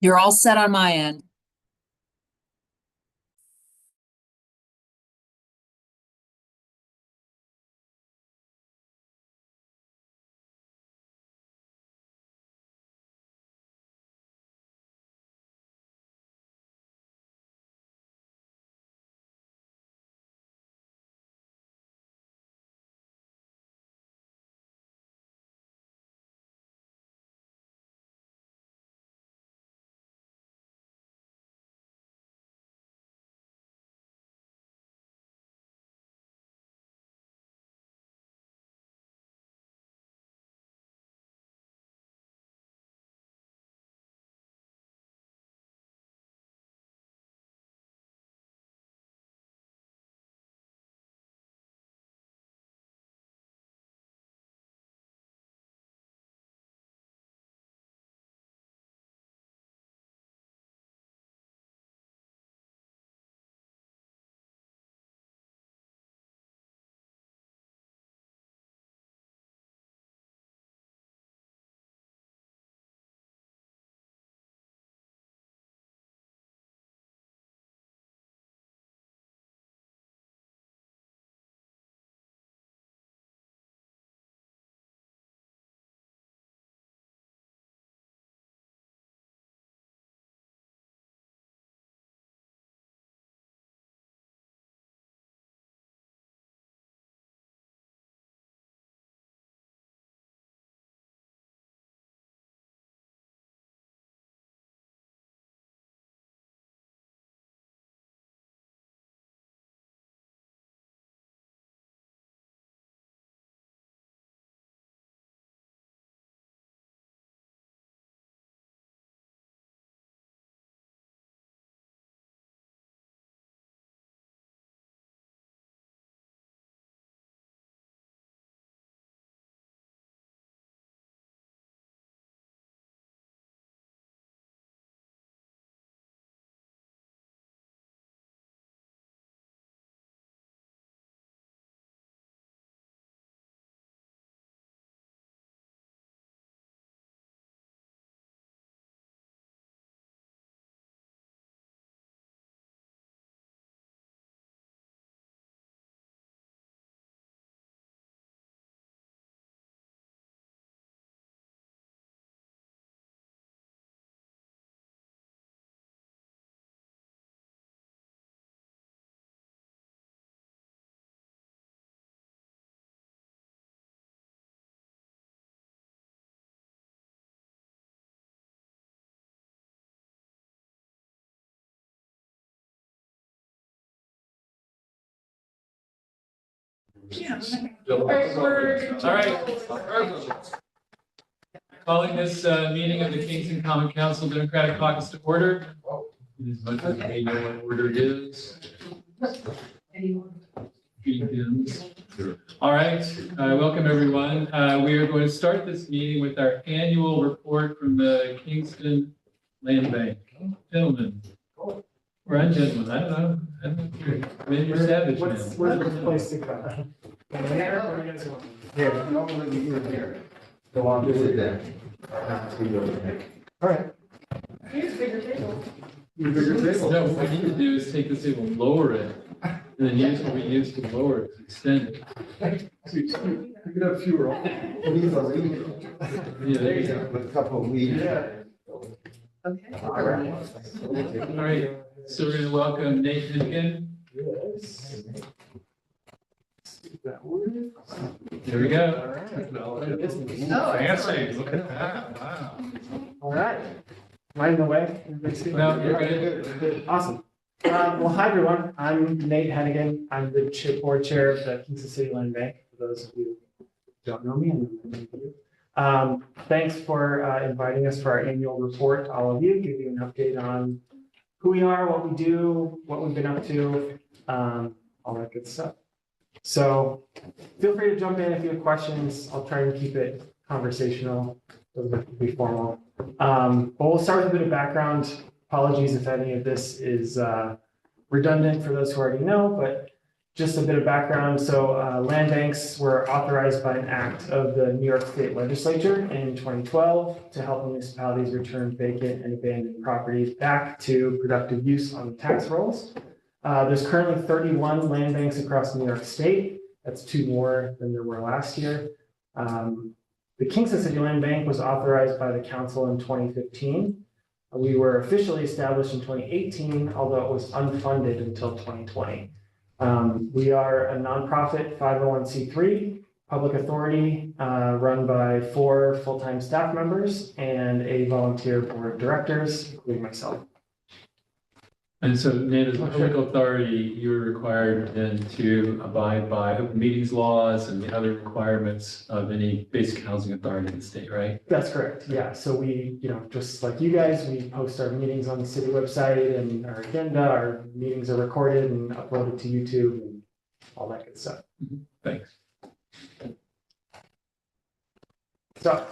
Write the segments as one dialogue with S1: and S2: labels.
S1: You're all set on my end.
S2: All right. Calling this meeting of the Kingston Common Council Democratic Caucus to order. As much as they know what order it is. All right, welcome everyone. We are going to start this meeting with our annual report from the Kingston Land Bank. Gentlemen, or gentlemen, I don't know. Maybe you're savage now.
S3: Where's the place to go? Here. Go on, do it there. All right.
S2: Here's bigger table. No, what we need to do is take this table, lower it, and then use what we use to lower it, to extend it.
S3: You could have fewer.
S2: Yeah, there you go.
S3: With a couple of weeds.
S4: Okay.
S2: All right, so we're gonna welcome Nate Hinkin.
S3: Yes.
S2: There we go.
S4: Oh,
S3: Fancy, look at that, wow. All right. Am I in the way?
S2: No, you're good.
S3: Awesome. Well, hi, everyone. I'm Nate Hennigan. I'm the board chair of the Kingston City Land Bank. For those of you who don't know me, thanks for inviting us for our annual report to all of you, give you an update on who we are, what we do, what we've been up to, all that good stuff. So feel free to jump in if you have questions. I'll try and keep it conversational, doesn't have to be formal. But we'll start with a bit of background. Apologies if any of this is redundant for those who already know, but just a bit of background. So land banks were authorized by an act of the New York State Legislature in 2012 to help municipalities return vacant and abandoned properties back to productive use on the tax rolls. There's currently 31 land banks across New York State. That's 2 more than there were last year. The Kingston City Land Bank was authorized by the council in 2015. We were officially established in 2018, although it was unfunded until 2020. We are a nonprofit 501c3 public authority run by 4 full-time staff members and a volunteer board of directors, including myself.
S2: And so, Nate, as a public authority, you're required then to abide by open meetings laws and the other requirements of any basic housing authority in the state, right?
S3: That's correct. Yeah. So we, just like you guys, we post our meetings on the city website and our agenda. Our meetings are recorded and uploaded to YouTube and all that good stuff.
S2: Thanks.
S3: So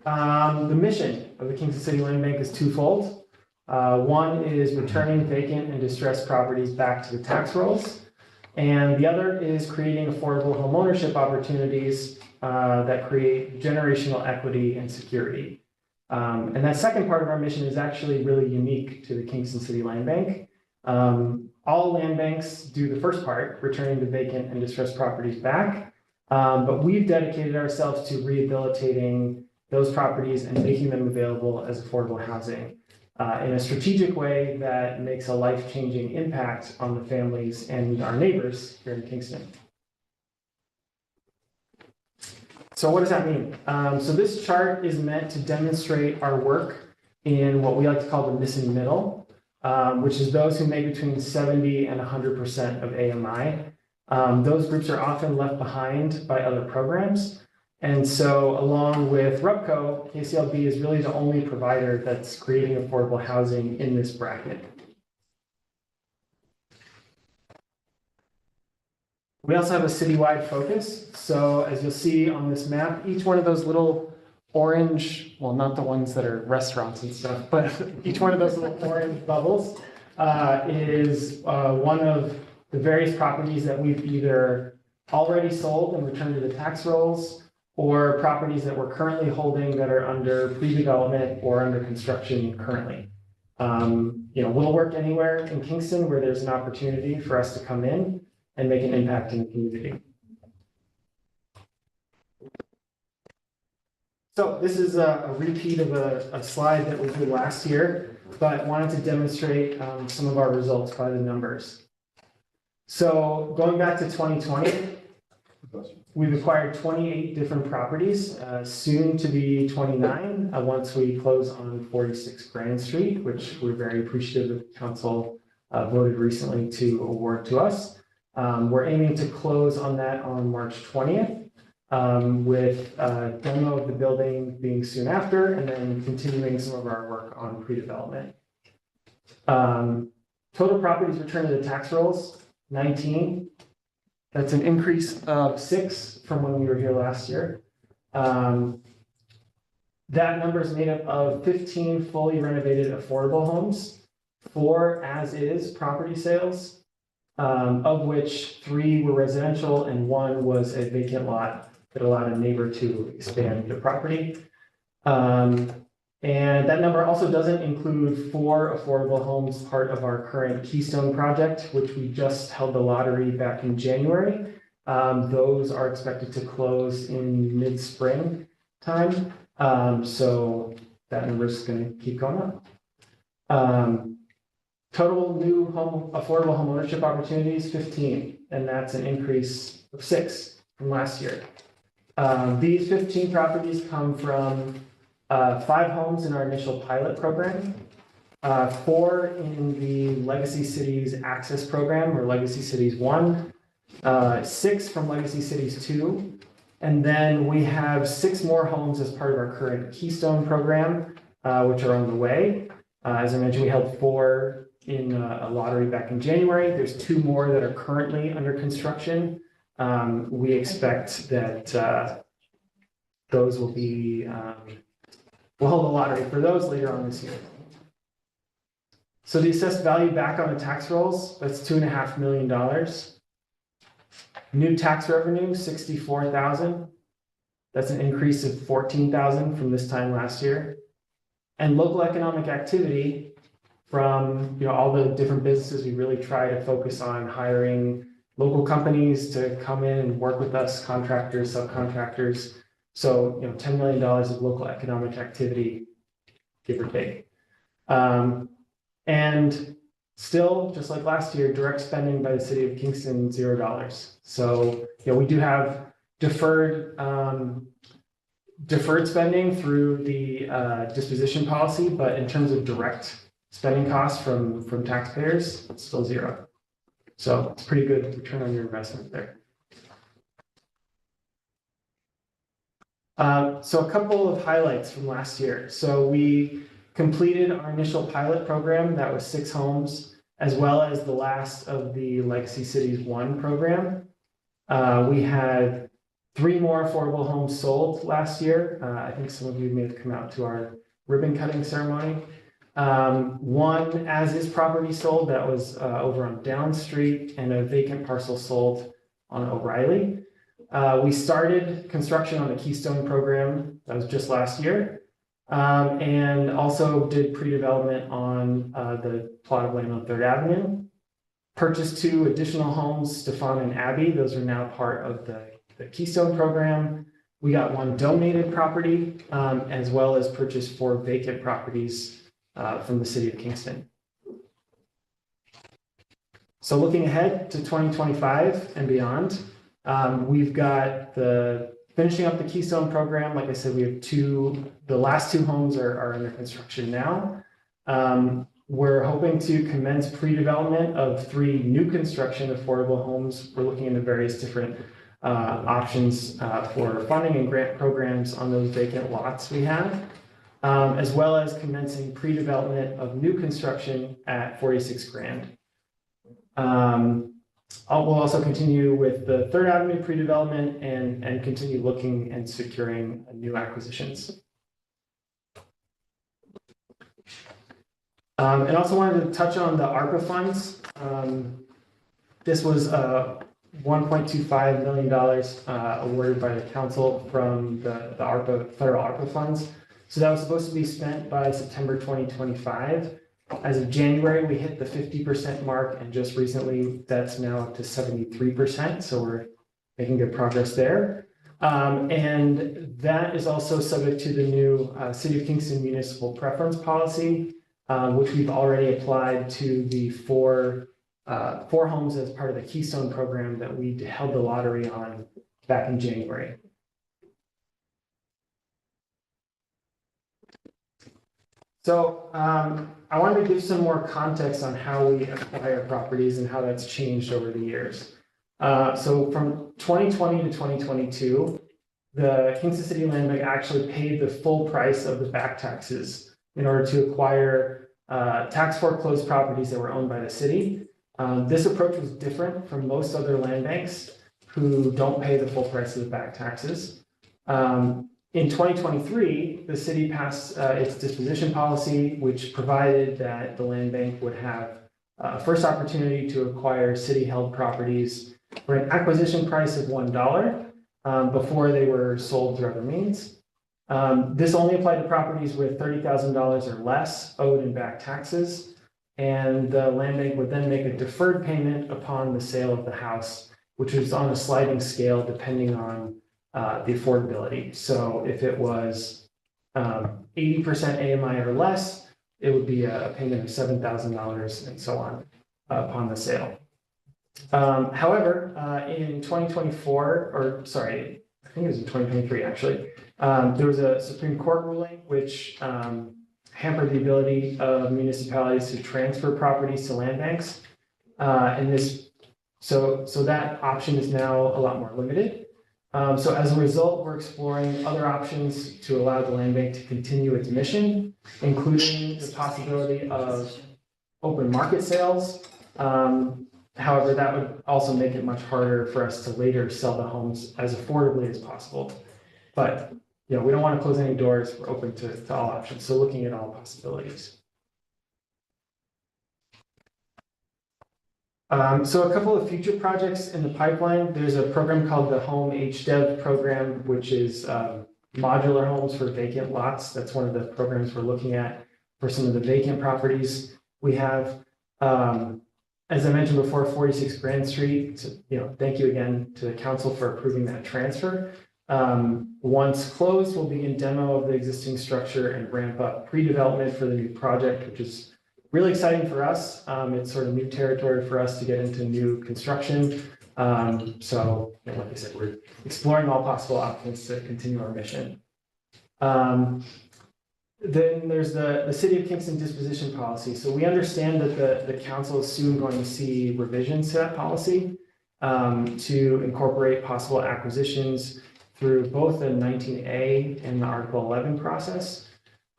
S3: the mission of the Kingston City Land Bank is twofold. One is returning vacant and distressed properties back to the tax rolls. And the other is creating affordable homeownership opportunities that create generational equity and security. And that second part of our mission is actually really unique to the Kingston City Land Bank. All land banks do the first part, returning the vacant and distressed properties back. But we've dedicated ourselves to rehabilitating those properties and making them available as affordable housing in a strategic way that makes a life-changing impact on the families and our neighbors here in Kingston. So what does that mean? So this chart is meant to demonstrate our work in what we like to call the missing middle, which is those who make between 70 and 100% of AMI. Those groups are often left behind by other programs. And so along with RUBCO, KCLB is really the only provider that's creating affordable housing in this bracket. We also have a citywide focus. So as you'll see on this map, each one of those little orange, well, not the ones that are restaurants and stuff, but each one of those little orange bubbles is one of the various properties that we've either already sold and returned to the tax rolls, or properties that we're currently holding that are under pre-development or under construction currently. We'll work anywhere in Kingston where there's an opportunity for us to come in and make an impact in the community. So this is a repeat of a slide that we did last year, but wanted to demonstrate some of our results by the numbers. So going back to 2020, we've acquired 28 different properties, soon to be 29, once we close on 46 Grand Street, which we're very appreciative that the council voted recently to award to us. We're aiming to close on that on March 20th, with demo of the building being soon after, and then continuing some of our work on pre-development. Total properties returned to the tax rolls, 19. That's an increase of 6 from when we were here last year. That number is made up of 15 fully renovated affordable homes, 4 as-is property sales, of which 3 were residential and 1 was a vacant lot that allowed a neighbor to expand the property. And that number also doesn't include 4 affordable homes, part of our current Keystone project, which we just held the lottery back in January. Those are expected to close in mid-spring time. So that number is going to keep going up. Total new affordable home ownership opportunities, 15, and that's an increase of 6 from last year. These 15 properties come from 5 homes in our initial pilot program, 4 in the Legacy Cities Access Program, or Legacy Cities 1, 6 from Legacy Cities 2, and then we have 6 more homes as part of our current Keystone program, which are on the way. As I mentioned, we held 4 in a lottery back in January. There's 2 more that are currently under construction. We expect that those will be we'll hold a lottery for those later on this year. So the assessed value back on the tax rolls, that's $2.5 million. New tax revenue, 64,000. That's an increase of 14,000 from this time last year. And local economic activity from all the different businesses. We really try to focus on hiring local companies to come in and work with us, contractors, subcontractors. So $10 million of local economic activity, give or take. And still, just like last year, direct spending by the city of Kingston, $0. So we do have deferred spending through the disposition policy, but in terms of direct spending costs from taxpayers, it's still $0. So it's pretty good return on your investment there. So a couple of highlights from last year. So we completed our initial pilot program that was 6 homes, as well as the last of the Legacy Cities 1 program. We had 3 more affordable homes sold last year. I think some of you may have come out to our ribbon cutting ceremony. 1 as-is property sold that was over on Down Street, and a vacant parcel sold on O'Reilly. We started construction on the Keystone program, that was just last year, and also did pre-development on the plot of land on 3rd Avenue. Purchased 2 additional homes, Stefan and Abby. Those are now part of the Keystone program. We got 1 donated property, as well as purchased 4 vacant properties from the city of Kingston. So looking ahead to 2025 and beyond, we've got finishing up the Keystone program. Like I said, we have the last 2 homes are under construction now. We're hoping to commence pre-development of 3 new construction affordable homes. We're looking into various different options for funding and grant programs on those vacant lots we have, as well as commencing pre-development of new construction at 46 Grand. We'll also continue with the 3rd Avenue pre-development and continue looking and securing new acquisitions. And also wanted to touch on the ARPA funds. This was $1.25 million awarded by the council from the federal ARPA funds. So that was supposed to be spent by September 2025. As of January, we hit the 50% mark, and just recently that's now up to 73%. So we're making good progress there. And that is also subject to the new City of Kingston municipal preference policy, which we've already applied to the 4 homes as part of the Keystone program that we held the lottery on back in January. So I wanted to give some more context on how we acquire properties and how that's changed over the years. So from 2020 to 2022, the Kingston City Land Bank actually paid the full price of the back taxes in order to acquire tax foreclosed properties that were owned by the city. This approach was different from most other land banks who don't pay the full price of the back taxes. In 2023, the city passed its disposition policy, which provided that the land bank would have a first opportunity to acquire city-held properties for an acquisition price of $1 before they were sold through other means. This only applied to properties with $30,000 or less owed in back taxes, and the land bank would then make a deferred payment upon the sale of the house, which was on a sliding scale depending on the affordability. So if it was 80% AMI or less, it would be a payment of $7,000 and so on upon the sale. However, in 2024, or sorry, I think it was in 2023 actually, there was a Supreme Court ruling which hampered the ability of municipalities to transfer properties to land banks. So that option is now a lot more limited. So as a result, we're exploring other options to allow the land bank to continue its mission, including the possibility of open market sales. However, that would also make it much harder for us to later sell the homes as affordably as possible. But we don't want to close any doors. We're open to all options. So looking at all possibilities. So a couple of future projects in the pipeline. There's a program called the Home HDev program, which is modular homes for vacant lots. That's one of the programs we're looking at for some of the vacant properties we have. As I mentioned before, 46 Grand Street, so, thank you again to the council for approving that transfer. Once closed, we'll begin demo of the existing structure and ramp up pre-development for the new project, which is really exciting for us. It's sort of new territory for us to get into new construction. So, like I said, we're exploring all possible options to continue our mission. Then there's the City of Kingston disposition policy. So we understand that the council is soon going to see revisions to that policy to incorporate possible acquisitions through both the 19A and the Article 11 process.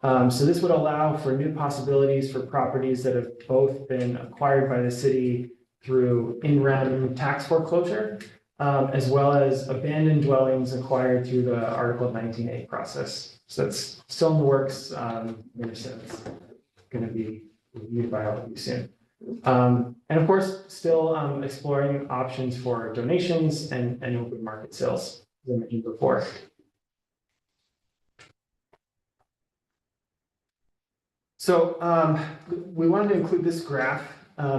S3: So this would allow for new possibilities for properties that have both been acquired by the city through in-rem tax foreclosure, as well as abandoned dwellings acquired through the Article 19A process. So that's still in the works. It's going to be reviewed by all of you soon. And of course, still exploring options for donations and open market sales, as I mentioned before. So we wanted to include this graph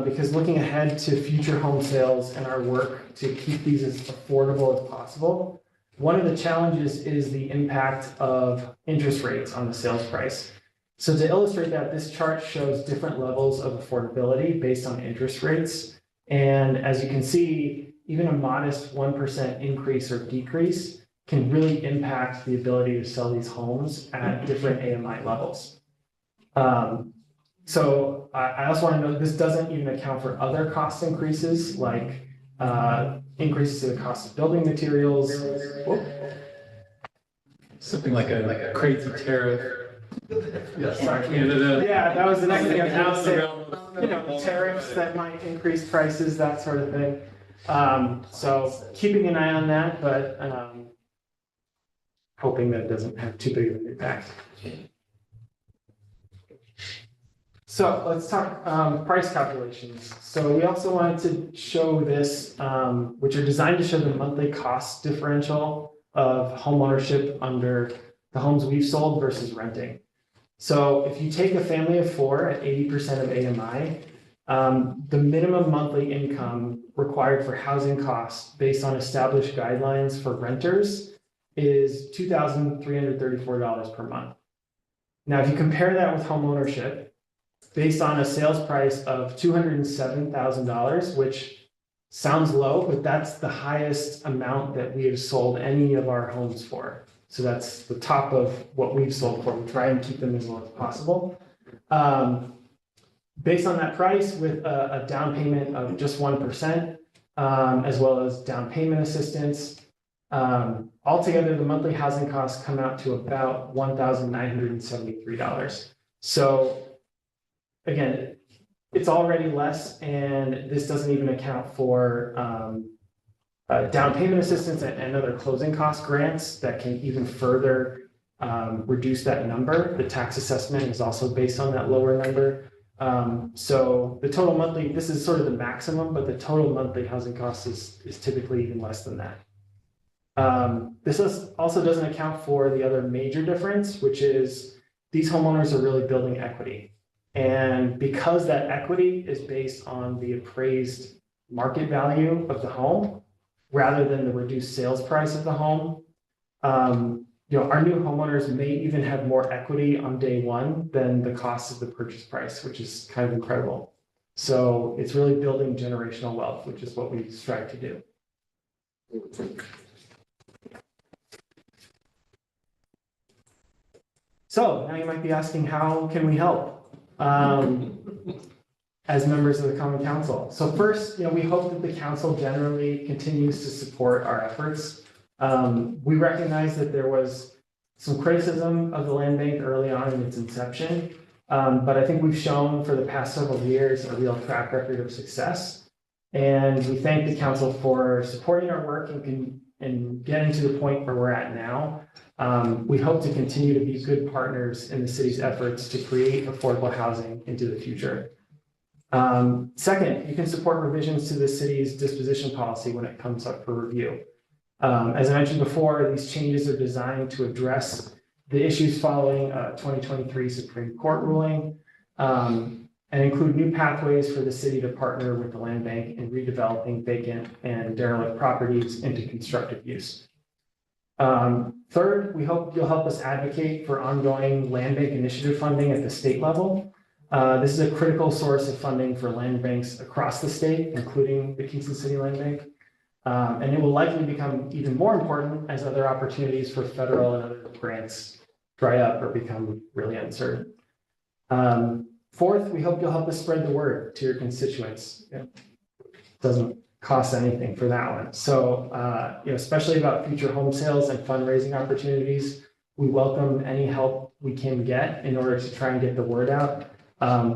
S3: because looking ahead to future home sales and our work to keep these as affordable as possible, one of the challenges is the impact of interest rates on the sales price. So to illustrate that, this chart shows different levels of affordability based on interest rates. And as you can see, even a modest 1% increase or decrease can really impact the ability to sell these homes at different AMI levels. So I also want to note this doesn't even account for other cost increases like increases to the cost of building materials.
S2: Something like a crazy tariff.
S3: Yeah, sorry.
S2: Canada.
S3: Yeah, that was the next thing I was going to say. Tariffs that might increase prices, that sort of thing. So keeping an eye on that, but hoping that it doesn't have too big of an impact. So let's talk price calculations. So we also wanted to show this, which are designed to show the monthly cost differential of home ownership under the homes we've sold versus renting. So if you take a family of 4 at 80% of AMI, the minimum monthly income required for housing costs based on established guidelines for renters is $2,334 per month. Now, if you compare that with home ownership, based on a sales price of $207,000, which sounds low, but that's the highest amount that we have sold any of our homes for. So that's the top of what we've sold for. We try and keep them as low as possible. Based on that price with a down payment of just 1%, as well as down payment assistance, altogether the monthly housing costs come out to about $1,973. So again, it's already less, and this doesn't even account for down payment assistance and other closing cost grants that can even further reduce that number. The tax assessment is also based on that lower number. So the total monthly, this is sort of the maximum, but the total monthly housing cost is typically even less than that. This also doesn't account for the other major difference, which is these homeowners are really building equity. And because that equity is based on the appraised market value of the home, rather than the reduced sales price of the home, our new homeowners may even have more equity on day one than the cost of the purchase price, which is kind of incredible. So it's really building generational wealth, which is what we strive to do. So now you might be asking, how can we help as members of the Common Council? So first, we hope that the council generally continues to support our efforts. We recognize that there was some criticism of the land bank early on in its inception, but I think we've shown for the past several years a real track record of success. And we thank the council for supporting our work and getting to the point where we're at now. We hope to continue to be good partners in the city's efforts to create affordable housing into the future. Second, you can support revisions to the city's disposition policy when it comes up for review. As I mentioned before, these changes are designed to address the issues following a 2023 Supreme Court ruling, and include new pathways for the city to partner with the land bank in redeveloping vacant and derelict properties into constructive use. Third, we hope you'll help us advocate for ongoing land bank initiative funding at the state level. This is a critical source of funding for land banks across the state, including the Kingston City Land Bank. And it will likely become even more important as other opportunities for federal and other grants dry up or become really uncertain. Fourth, we hope you'll help us spread the word to your constituents. It doesn't cost anything for that one. So, especially about future home sales and fundraising opportunities, we welcome any help we can get in order to try and get the word out.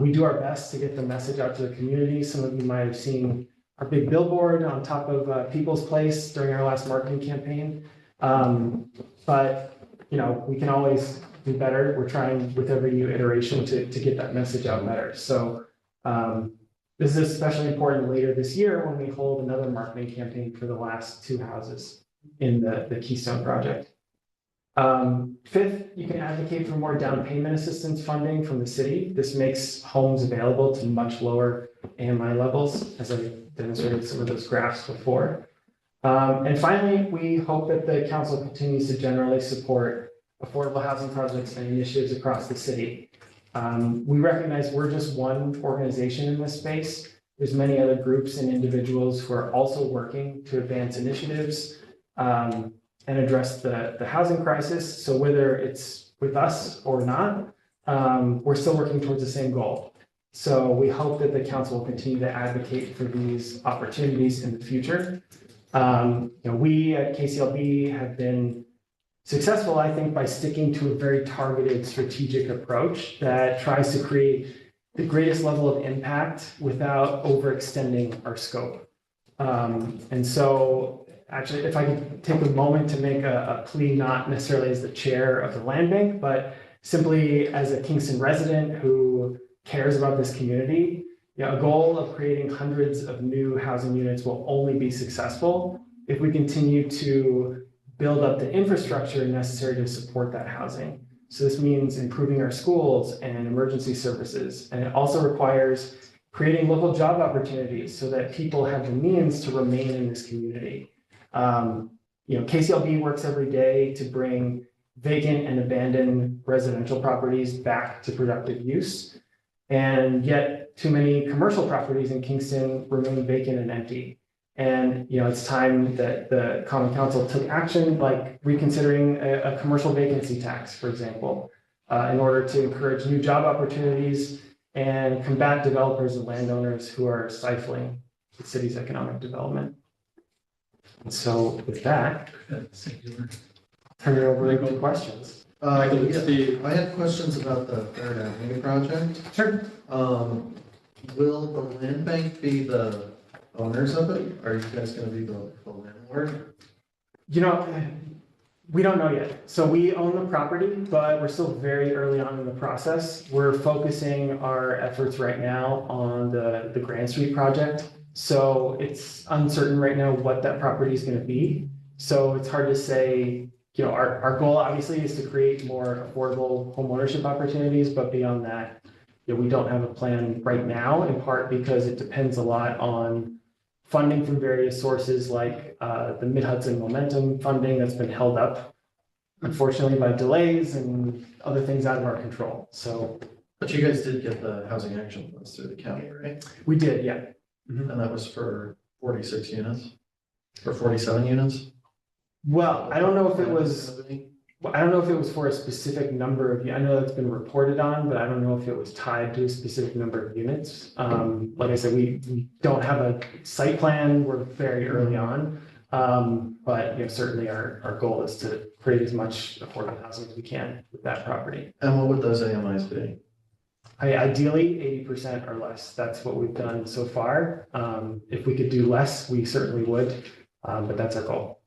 S3: We do our best to get the message out to the community. Some of you might have seen our big billboard on top of People's Place during our last marketing campaign. But, we can always do better. We're trying with every new iteration to get that message out better. So this is especially important later this year when we hold another marketing campaign for the last two houses in the Keystone project. Fifth, you can advocate for more down payment assistance funding from the city. This makes homes available to much lower AMI levels, as I demonstrated some of those graphs before. And finally, we hope that the council continues to generally support affordable housing projects and initiatives across the city. We recognize we're just one organization in this space. There's many other groups and individuals who are also working to advance initiatives and address the housing crisis. So whether it's with us or not, we're still working towards the same goal. So we hope that the council will continue to advocate for these opportunities in the future. We at KCLB have been successful, I think, by sticking to a very targeted strategic approach that tries to create the greatest level of impact without overextending our scope. And so actually, if I could take a moment to make a plea, not necessarily as the chair of the land bank, but simply as a Kingston resident who cares about this community, a goal of creating hundreds of new housing units will only be successful if we continue to build up the infrastructure necessary to support that housing. So this means improving our schools and emergency services. And it also requires creating local job opportunities so that people have the means to remain in this community. KCLB works every day to bring vacant and abandoned residential properties back to productive use. And yet too many commercial properties in Kingston remain vacant and empty. And, it's time that the Common Council took action, like reconsidering a commercial vacancy tax, for example, in order to encourage new job opportunities and combat developers and landowners who are stifling the city's economic development. And so with that, turn it over to questions.
S2: Steve.
S1: I had questions about the Third Avenue project.
S3: Sure.
S1: Will the land bank be the owners of it? Are you guys going to be the landlord?
S3: We don't know yet. So we own the property, but we're still very early on in the process. We're focusing our efforts right now on the Grand Street project. So it's uncertain right now what that property is going to be. So it's hard to say, our goal obviously is to create more affordable homeownership opportunities, but beyond that, we don't have a plan right now, in part because it depends a lot on funding from various sources like the Mid-Hudson Momentum funding that's been held up, unfortunately, by delays and other things out of our control. So,
S1: But you guys did get the housing action funds through the county, right?
S3: we did, yeah.
S1: And that was for 46 units or 47 units?
S3: Well, I don't know if it was for a specific number of, I know that's been reported on, but I don't know if it was tied to a specific number of units. Like I said, we don't have a site plan. We're very early on. But certainly our goal is to create as much affordable housing as we can with that property.
S1: And what would those AMIs be?
S3: Ideally, 80% or less. That's what we've done so far. If we could do less, we certainly would, but that's our goal.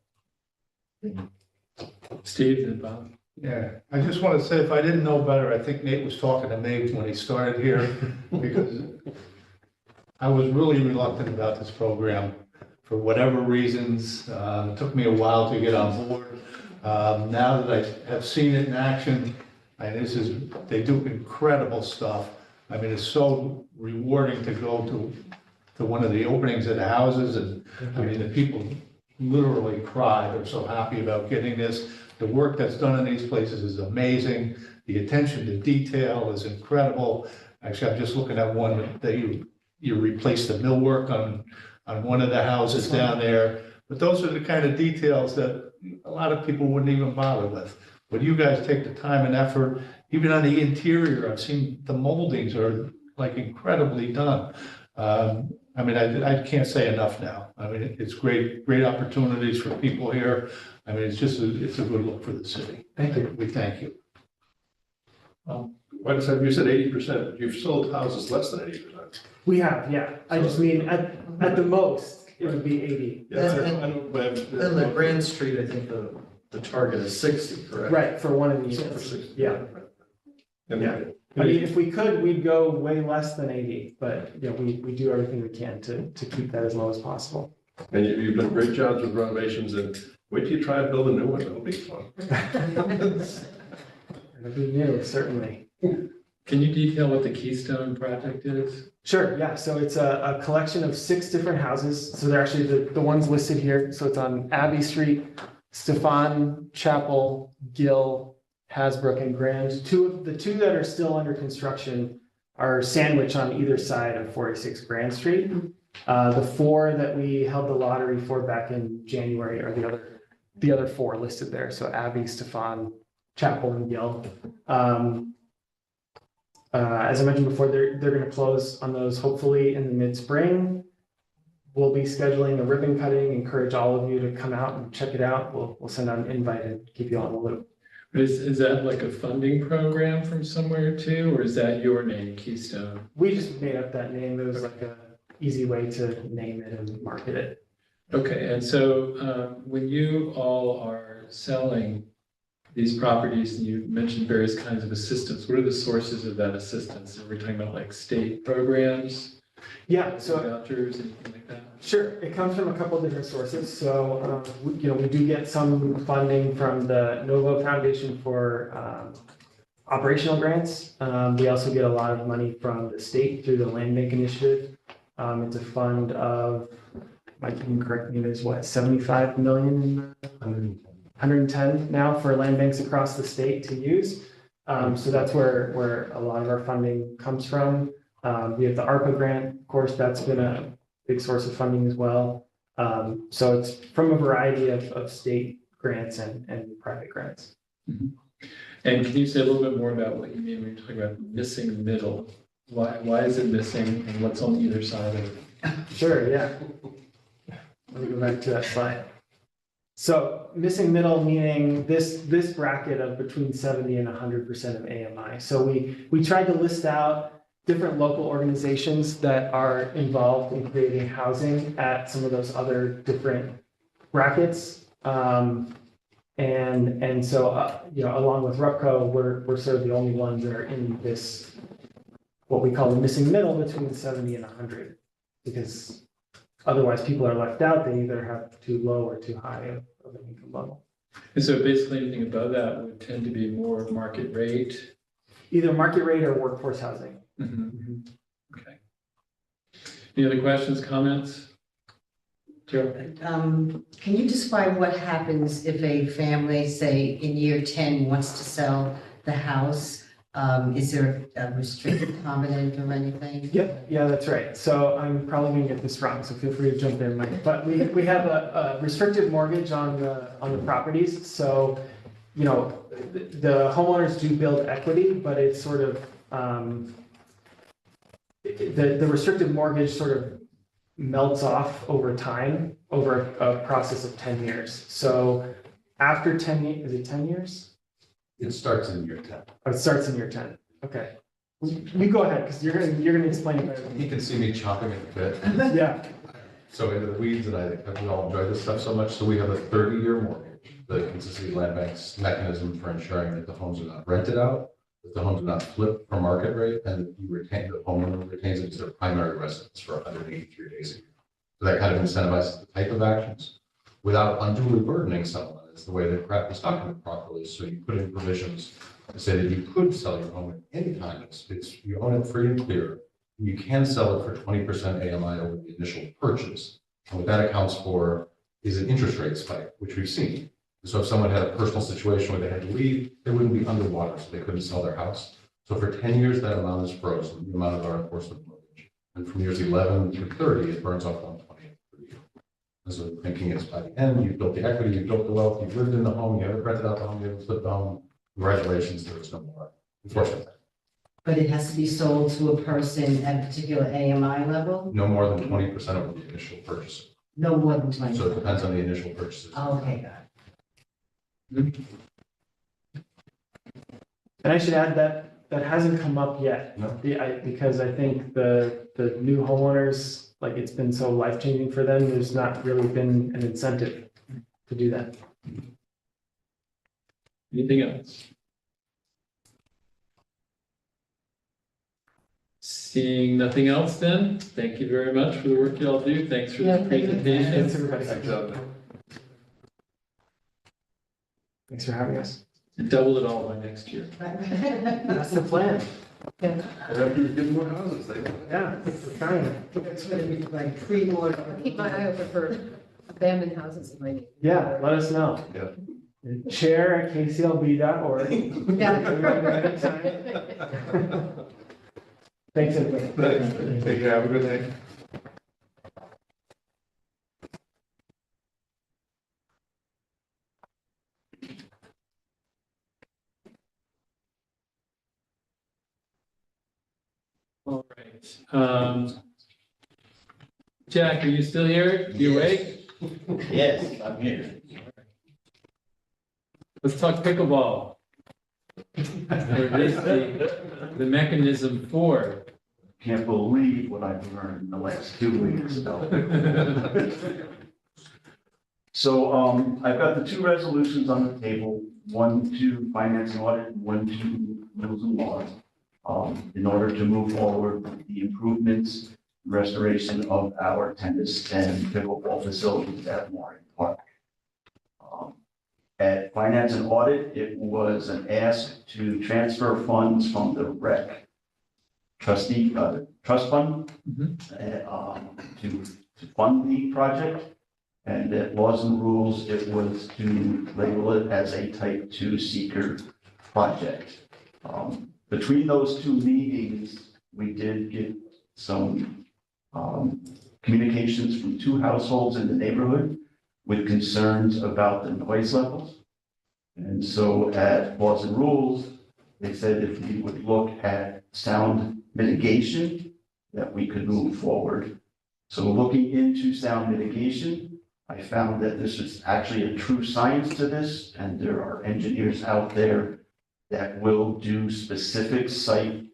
S2: Steve and Bob.
S5: Yeah, I just want to say, if I didn't know better, I think Nate was talking to me when he started here, because I was really reluctant about this program for whatever reasons. It took me a while to get on board. Now that I have seen it in action, and they do incredible stuff. I mean, it's so rewarding to go to one of the openings of the houses, and I mean, the people literally cry. They're so happy about getting this. The work that's done in these places is amazing. The attention to detail is incredible. Actually, I'm just looking at one that you replaced the millwork on one of the houses down there. But those are the kind of details that a lot of people wouldn't even bother with. But you guys take the time and effort, even on the interior, I've seen the moldings are like incredibly done. I mean, I can't say enough now. I mean, it's great opportunities for people here. I mean, it's a good look for the city.
S3: Thank you.
S5: We thank you.
S6: Wait a second, you said 80%, you've sold houses less than 80%.
S3: We have, yeah. I just mean at the most, it would be 80.
S6: Yeah,
S1: And-
S6: I know, but-
S1: And the Grand Street, I think the target is 60, correct?
S3: Right, for one of the
S6: Sold for
S3: units.
S6: 60.
S3: Yeah.
S6: And-
S3: Yeah. I mean, if we could, we'd go way less than 80, but, you know, we do everything we can to keep that as low as possible.
S6: And you've done great jobs with renovations, and wait till you try and build a new one, it'll be fun.
S3: It'll be new, certainly.
S2: Can you detail what the Keystone project is?
S3: Sure, yeah, so it's a collection of 6 different houses. So they're actually the ones listed here. So it's on Abbey Street, Stefan, Chapel, Gill, Hasbrook, and Grand. The two that are still under construction are sandwiched on either side of 46 Grand Street. The 4 that we held the lottery for back in January are the other 4 listed there. So Abbey, Stefan, Chapel, and Gill. As I mentioned before, they're going to close on those hopefully in the mid-spring. We'll be scheduling a ribbon cutting, encourage all of you to come out and check it out. We'll send out an invite and keep you on the loop.
S2: Is that like a funding program from somewhere too, or is that your name, Keystone?
S3: We just made up that name. It was like a easy way to name it and market it.
S2: Okay, and so when you all are selling these properties, and you mentioned various kinds of assistance, what are the sources of that assistance? Are we talking about like state programs,
S3: Yeah, so
S2: vouchers, anything like that?
S3: sure, it comes from a couple different sources. So, we do get some funding from the Novo Foundation for operational grants. We also get a lot of money from the state through the Land Bank Initiative. It's a fund of, Mike, you can correct me, there's what, 75 million? 110 now for land banks across the state to use. So that's where a lot of our funding comes from. We have the ARPA grant, of course, that's been a big source of funding as well. So it's from a variety of state grants and private grants.
S2: Mhm. And can you say a little bit more about what you mean when you're talking about missing middle? Why is it missing, and what's on either side of it?
S3: Sure, yeah. Let me go back to that slide. So missing middle meaning this bracket of between 70 and 100% of AMI. So we tried to list out different local organizations that are involved in creating housing at some of those other different brackets. And so, along with RUPCO, we're sort of the only ones that are in this, what we call the missing middle between 70 and 100. Because otherwise people are left out. They either have too low or too high of an income level.
S2: And so basically anything above that would tend to be more market rate.
S3: Either market rate or workforce housing.
S2: Mhm. Okay. Any other questions, comments? Joe?
S4: Can you describe what happens if a family, say, in year 10 wants to sell the house? Is there a restricted covenant or anything?
S3: Yep, yeah, that's right. So I'm probably gonna get this wrong, so feel free to jump in, Mike. But we have a restricted mortgage on the properties. So, the homeowners do build equity, but it's sort of, the restricted mortgage sort of melts off over time, over a process of 10 years. So after 10 years, is it 10 years?
S7: It starts in year 10.
S3: Oh, it starts in year 10. Okay. You go ahead, because you're gonna explain it better than
S7: You
S3: me.
S7: can see me chopping at the bit.
S3: Yeah,
S7: So into the weeds, and we all enjoy this stuff so much. So we have a 30-year mortgage. The consistency land bank's mechanism for ensuring that the homes are not rented out. that the homes do not flip for market rate and that you retain, the homeowner retains it as their primary residence for 183 days a year. So that kind of incentivizes the type of actions without unduly burdening someone. It's the way that craft is documented properly. So you put in provisions to say that you could sell your home at any time. It's you own it free and clear. You can sell it for 20% AMI over the initial purchase. And what that accounts for is an interest rate spike, which we've seen. So if someone had a personal situation where they had to leave, they wouldn't be underwater, so they couldn't sell their house. So for 10 years, that amount is frozen, the amount of our enforcement mortgage. And from years 11 through 30, it burns off 120 per year. And so the thinking is by the end, you've built the equity, you've built the wealth, you've lived in the home, you haven't rented out the home, you haven't flipped the home. Congratulations, there's no more enforcement.
S4: But it has to be sold to a person at a particular AMI level?
S7: No more than 20% of the initial purchase.
S4: No more than 20?
S7: So it depends on the initial purchases.
S4: Oh, okay, got it.
S3: And I should add that that hasn't come up yet.
S7: No.
S3: Because I think the new homeowners, like it's been so life-changing for them, there's not really been an incentive to do that.
S2: Anything else? Seeing nothing else then, thank you very much for the work y'all do. Thanks for the presentation.
S3: Thanks, everybody.
S6: Thanks, Jonathan.
S3: Thanks for having us.
S2: Double it all by next year.
S3: That's the plan.
S6: And after you get more houses, they.
S3: Yeah, we're trying.
S4: It's gonna be like pre-order.
S8: Keep my eye open for abandoned houses in my neighborhood.
S3: Yeah, let us know.
S6: Yeah.
S3: Chair@kclb.org. Thanks, everybody.
S6: Thanks. Take care. Have a good day.
S2: All right. Jack, are you still here? You awake?
S9: Yes, I'm here.
S2: Let's talk pickleball. Or at least the mechanism for.
S9: Can't believe what I've learned in the last 2 weeks, though. So, I've got the 2 resolutions on the table, one to finance and audit, and one to rules and laws. In order to move forward with the improvements, restoration of our tennis and pickleball facilities at Moran Park. At finance and audit, it was an ask to transfer funds from the rec trust fund to fund the project. And at laws and rules, it was to label it as a type 2 seeker project. Between those 2 meetings, we did get some communications from 2 households in the neighborhood with concerns about the noise levels. And so at laws and rules, they said if we would look at sound mitigation, that we could move forward. So looking into sound mitigation, I found that this is actually a true science to this, and there are engineers out there that will do specific site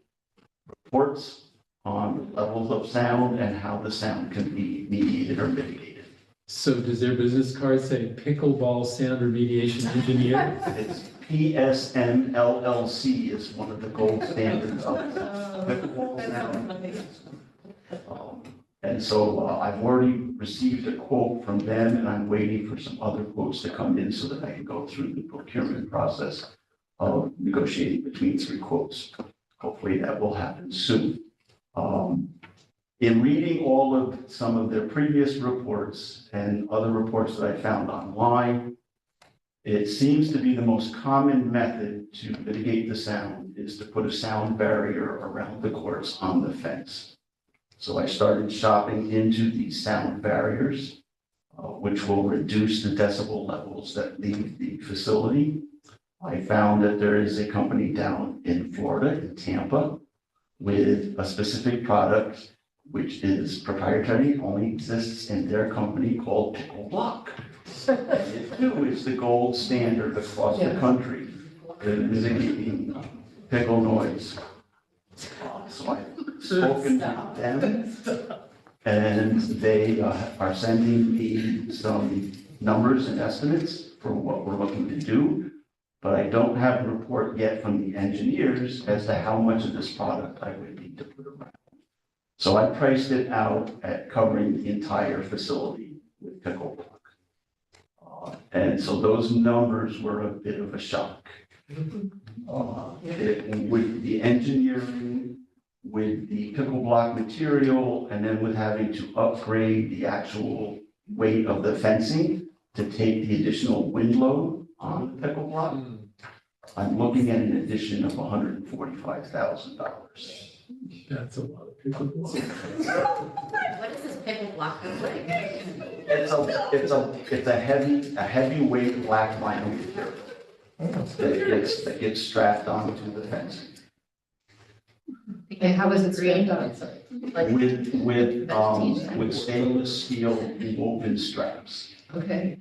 S9: reports on levels of sound and how the sound can be mediated or mitigated.
S2: So does their business card say pickleball sound remediation engineer?
S9: It's PSM LLC is one of the gold standards of pickleball sound. And so I've already received a quote from them, and I'm waiting for some other quotes to come in so that I can go through the procurement process of negotiating between 3 quotes. Hopefully that will happen soon. In reading all of some of their previous reports and other reports that I found online, it seems to be the most common method to mitigate the sound is to put a sound barrier around the courts on the fence. So I started shopping into these sound barriers, which will reduce the decibel levels that leave the facility. I found that there is a company down in Florida, in Tampa, with a specific product which is proprietary, only exists in their company, called Pickle Block. And it too is the gold standard across the country in mitigating pickle noise. So I've spoken to them, and they are sending me some numbers and estimates for what we're looking to do. but I don't have a report yet from the engineers as to how much of this product I would need to put around. So I priced it out at covering the entire facility with pickleball. And so those numbers were a bit of a shock. With the engineering, with the pickle block material, and then with having to upgrade the actual weight of the fencing to take the additional wind load on the pickle block, I'm looking at an addition of $145,000.
S2: That's a lot of people.
S4: What is this pickle block look like?
S9: It's a heavyweight black vinyl material that gets strapped onto the fencing.
S8: And how was it strapped on? Sorry. Like,
S9: With stainless steel woven straps.
S8: okay,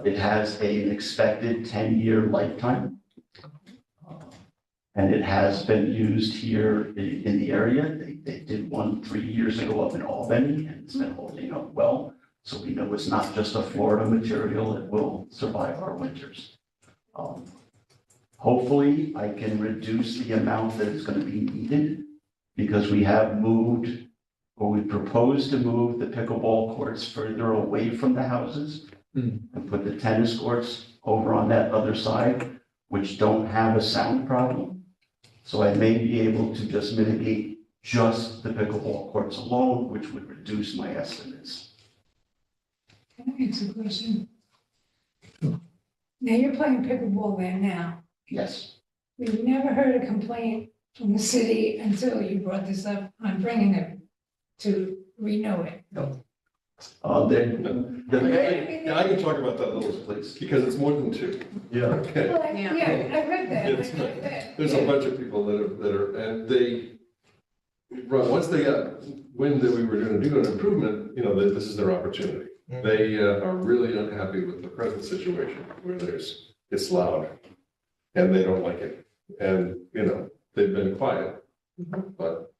S9: It has an expected 10-year lifetime. And it has been used here in the area. They did one 3 years ago up in Albany, and it's been holding up well. So we know it's not just a Florida material, it will survive our winters. Hopefully, I can reduce the amount that is going to be needed because we have moved, or we propose to move the pickleball courts further away from the houses and put the tennis courts over on that other side, which don't have a sound problem. So I may be able to just mitigate just the pickleball courts alone, which would reduce my estimates.
S10: Can I answer a question? Now, you're playing pickleball there now.
S9: Yes.
S10: We've never heard a complaint from the city until you brought this up on bringing it to renew it.
S6: Yeah, I can talk about that a little, please, because it's more than two.
S1: Yeah.
S6: Okay.
S10: Well, yeah, I read that.
S6: It's not- There's a bunch of people that are, and once they got wind that we were gonna do an improvement, that this is their opportunity. They are really unhappy with the present situation where it's loud and they don't like it. And, they've been quiet, but,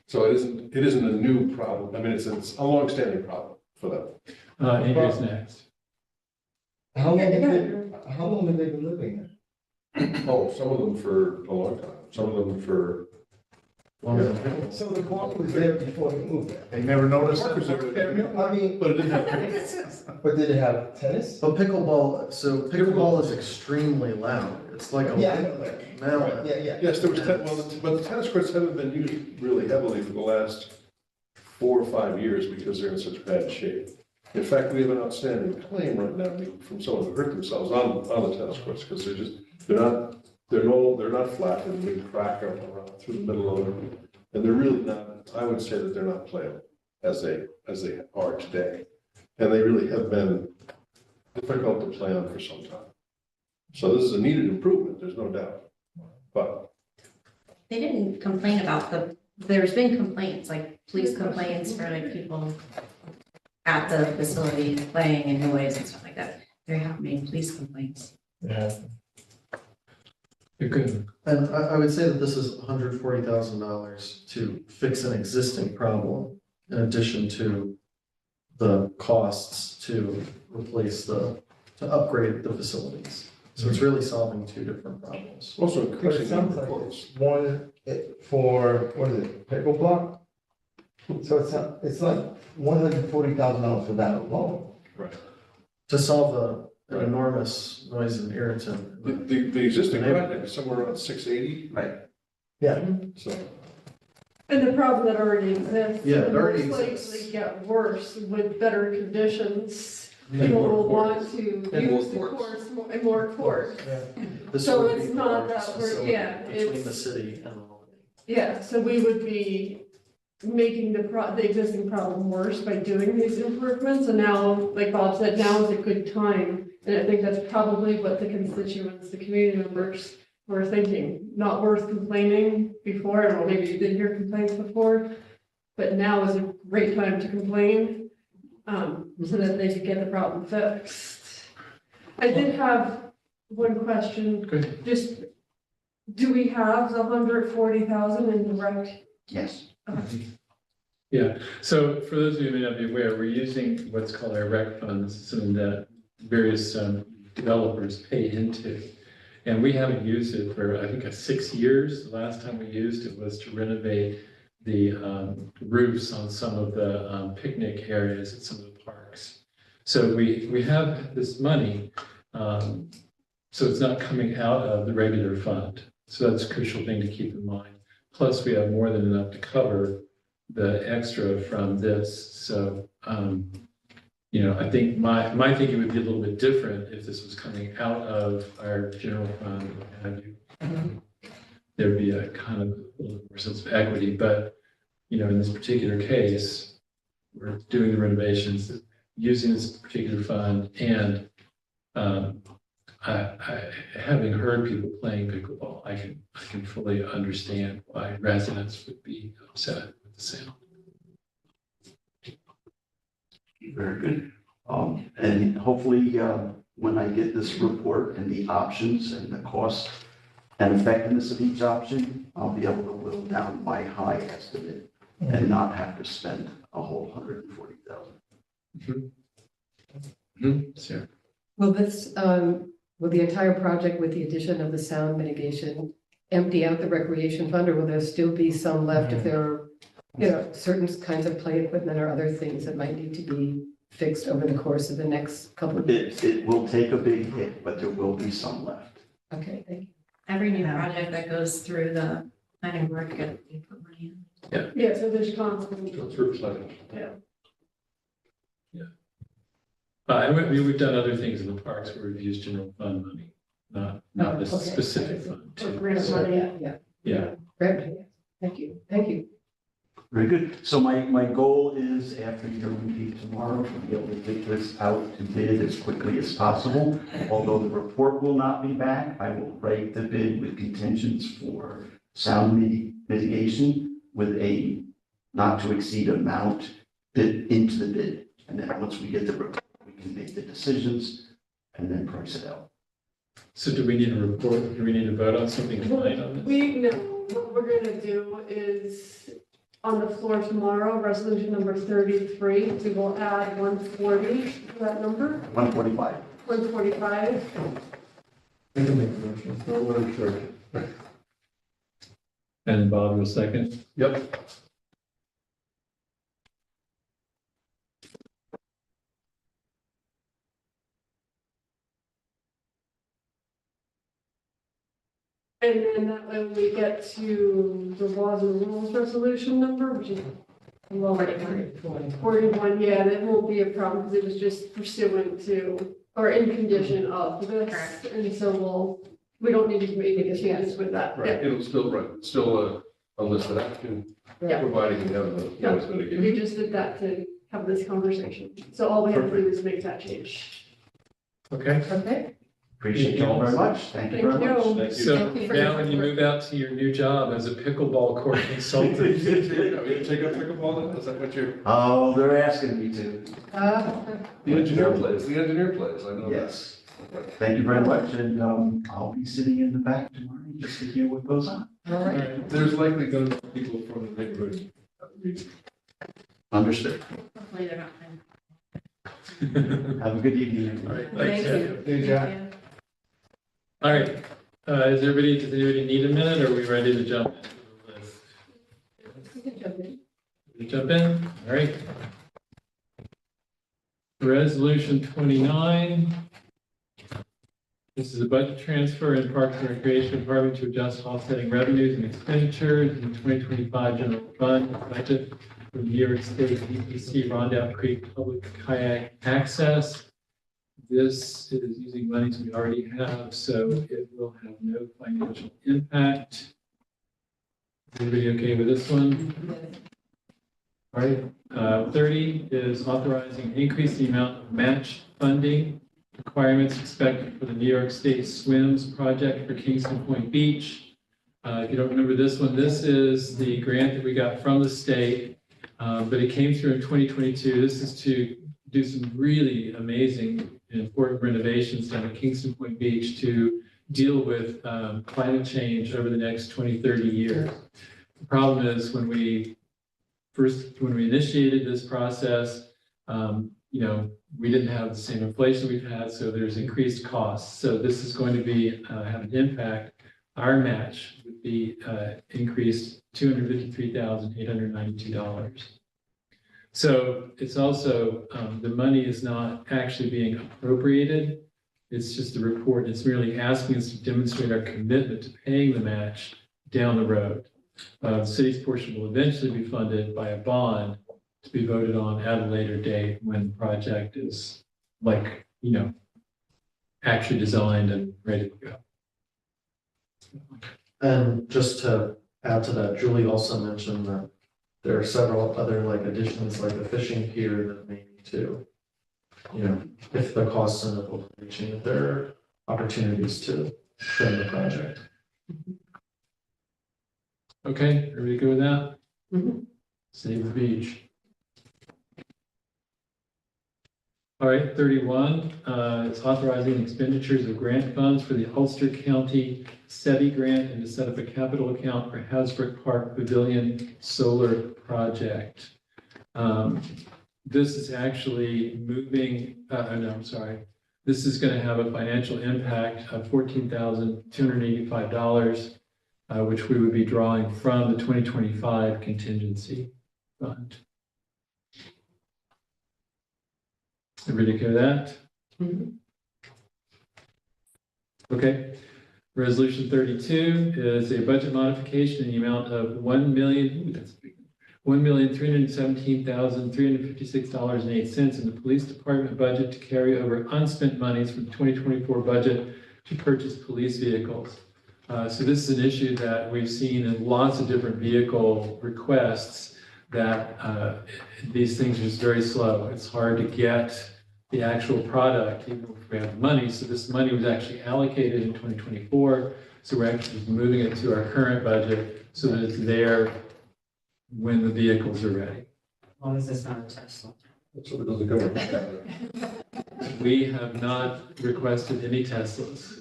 S6: so it isn't a new problem. I mean, it's a longstanding problem for them.
S2: Andrew's next.
S11: How long have they been living there?
S6: Oh, some of them for a long time, some of them for.
S11: So the Caucus was there before they moved there?
S5: They never noticed
S11: I
S5: it.
S11: mean,
S6: But it didn't have.
S11: but did it have tennis?
S1: But pickleball is extremely loud. It's like a
S11: Yeah, I know that.
S1: mallet.
S11: Yeah.
S6: Yes, there was, but the tennis courts haven't been used really heavily for the last 4 or 5 years because they're in such bad shape. In fact, we have an outstanding claim right now from someone who hurt themselves on the tennis courts because they're not flat and we crack them around through the middle of them. And they're really not, I would say that they're not playable as they are today. And they really have been difficult to play on for some time. So this is a needed improvement, there's no doubt. But
S12: They didn't complain about there's been complaints, like police complaints for like people at the facility playing in noise and stuff like that. There haven't been police complaints.
S11: Yeah.
S2: You're good.
S1: And I would say that this is $140,000 to fix an existing problem in addition to the costs to upgrade the facilities. So it's really solving two different problems.
S6: also
S11: But it
S6: increasing
S11: sounds
S6: number of
S11: like
S6: courts.
S11: it's one for, what is it, pickle block? So it's like $140,000 for that alone.
S1: To solve an
S6: Right.
S1: enormous noise and irritant.
S6: The existing project is somewhere around 680.
S9: Right.
S11: Yeah.
S6: So,
S13: And the problem that already exists.
S1: Yeah, it already
S13: and most
S1: exists.
S13: likely get worse with better conditions.
S6: And
S13: People
S6: more
S13: will want
S6: courts.
S13: to
S6: And more
S13: use the
S6: courts.
S13: course and more courts.
S1: This
S13: So
S1: would be
S13: it's
S1: the
S13: not
S1: largest
S13: that we're-
S1: facility
S13: yeah,
S1: between
S13: it's-
S1: the city and Albany.
S13: Yeah, so we would be making the existing problem worse by doing these improvements. And now, like Bob said, now is a good time. And I think that's probably what the constituents, the community members were thinking. Not worth complaining before, I don't know, maybe you did hear complaints before, but now is a great time to complain, so that they could get the problem fixed. I did have one question,
S2: Good.
S13: just, do we have the 140,000 in direct?
S9: Yes.
S2: Yeah, so for those of you who may not be aware, we're using what's called our rec funds and various developers pay into. And we haven't used it for, I think, 6 years. The last time we used it was to renovate the roofs on some of the picnic areas at some of the parks. So we have this money, so it's not coming out of the regular fund. So that's a crucial thing to keep in mind. Plus, we have more than enough to cover the extra from this. So, I think my thinking would be a little bit different if this was coming out of our general fund, what have you. There'd be a kind of a little more sense of equity, but, in this particular case, we're doing the renovations, using this particular fund, and having heard people playing pickleball, I can fully understand why residents would be upset with the sound.
S9: Very good. And hopefully, when I get this report and the options and the cost and effectiveness of each option, I'll be able to whittle down my high estimate and not have to spend a whole $140,000.
S2: Sure.
S8: Will this, will the entire project with the addition of the sound mitigation empty out the recreation fund, or will there still be some left if there are, certain kinds of play equipment or other things that might need to be fixed over the course of the next couple of years?
S9: It will take a big hit, but there will be some left.
S8: Okay, thank you.
S12: Every new project that goes through the planning board, we put money in.
S13: Yeah, so there's constant.
S6: It's reflected.
S2: And we've done other things in the parks where we've used general fund money, not this
S8: okay.
S2: specific fund.
S13: Or grant money.
S2: Yeah.
S8: Great, thank you.
S9: Very good. So my goal is after your meeting tomorrow, to be able to get this out to bid as quickly as possible. Although the report will not be back, I will write the bid with contingents for sound mitigation with a not to exceed amount bid into the bid. And then once we get the report, we can make the decisions and then price it out.
S2: So do we need a report? Do we need to vote on something tonight on this?
S13: What we're gonna do is on the floor tomorrow, resolution number 33, we will add 140 to that number,
S9: 145.
S13: 145.
S6: I can make a motion. What I'm sure.
S2: And then Bob will second.
S6: Yep.
S13: And then that way when we get to the laws and rules resolution number, which is 41, yeah, that won't be a problem because it was just pursuant to, or in condition of this. And so we don't need to make any changes with that.
S6: Right, it'll still a listed action,
S13: Yeah.
S6: providing you have the noise mitigation.
S13: We just did that to have this conversation. So all we have to do is make that change.
S2: Okay.
S8: Okay.
S9: Appreciate you all very much. Thank you very much.
S6: Thank you.
S2: So
S8: Thank you for
S2: now
S8: your
S2: when you move out to your new job as a pickleball court consultant,
S6: You gonna take up pickleball then? Is that what you're?
S9: Oh, they're asking me to.
S6: The engineer plays, I know that.
S9: Yes. Thank you very much, and I'll be sitting in the back tomorrow just to hear what goes on.
S8: All right.
S6: There's likely going to be people from the neighborhood.
S9: Understood.
S12: Hopefully they're not.
S9: Have a good evening.
S2: all right,
S8: Thank
S2: thanks.
S8: you.
S2: Jeff. All right, does anybody need a minute, or are we ready to jump into the list?
S8: You can jump in.
S2: We jump in, all right. Resolution 29. This is a budget transfer in Parks and Recreation Department to adjust offsetting revenues and expenditures in 2025 general fund budget for New York State DPC Rondout Creek Public Kayak Access. This is using monies we already have, so it will have no financial impact. Everybody okay with this one? All right, 30 is authorizing an increase in the amount of match funding requirements expected for the New York State Swims project for Kingston Point Beach. If you don't remember this one, this is the grant that we got from the state, but it came through in 2022. This is to do some really amazing and important renovations down at Kingston Point Beach to deal with climate change over the next 20, 30 years. The problem is when we initiated this process, we didn't have the same inflation we've had, so there's increased costs. So this is going to be, have an impact. Our match would be increased $253,892. So it's also, the money is not actually being appropriated. It's just a report. It's merely asking us to demonstrate our commitment to paying the match down the road. The city's portion will eventually be funded by a bond to be voted on at a later date when the project is actually designed and ready to go.
S1: And just to add to that, Julie also mentioned that there are several other additions, like the fishing pier that may need to, if the costs end up reaching, there are opportunities to trim the project.
S2: Okay, everybody good with that?
S4: Mhm.
S2: Save the beach. All right, 31, it's authorizing expenditures of grant funds for the Ulster County SETI grant and to set up a capital account for Hasbrook Park Pavilion Solar Project. This is actually moving, no, I'm sorry. This is going to have a financial impact of $14,285, which we would be drawing from the 2025 contingency fund. Everybody okay with that?
S4: Mhm.
S2: Okay. Resolution 32 is a budget modification in the amount of $1,317,356.08 in the police department budget to carry over unspent monies from the 2024 budget to purchase police vehicles. So this is an issue that we've seen in lots of different vehicle requests, that these things are just very slow. It's hard to get the actual product, even if we have the money. So this money was actually allocated in 2024. So we're actually moving it to our current budget so that it's there when the vehicles are ready.
S4: As long as it's not a Tesla.
S6: That's what it doesn't go with.
S2: We have not requested any Teslas.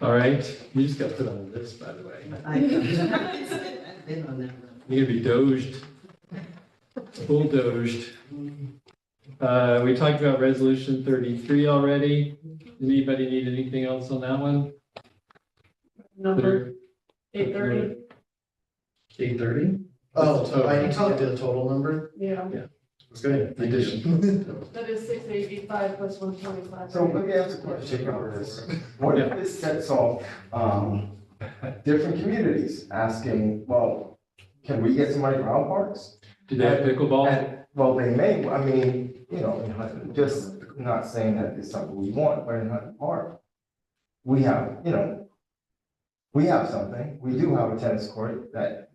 S2: All right, you just got put on the list, by the way.
S4: I've been on that one.
S2: You're gonna be doged, bulldozed. We talked about resolution 33 already. Anybody need anything else on that one?
S13: Number 830,
S1: 830? Oh,
S2: total.
S1: I need to get the total number.
S13: yeah,
S1: Okay, addition.
S13: that is 685 plus 125.
S11: So let me ask a question about this. What if this sets off, different communities asking, well, can we get somebody for our parks?
S2: Do they have pickleball?
S11: And, well, they may, I mean, in Hutton, just not saying that it's something we want, but in Hutton Park, we have, we have something, we do have a tennis court that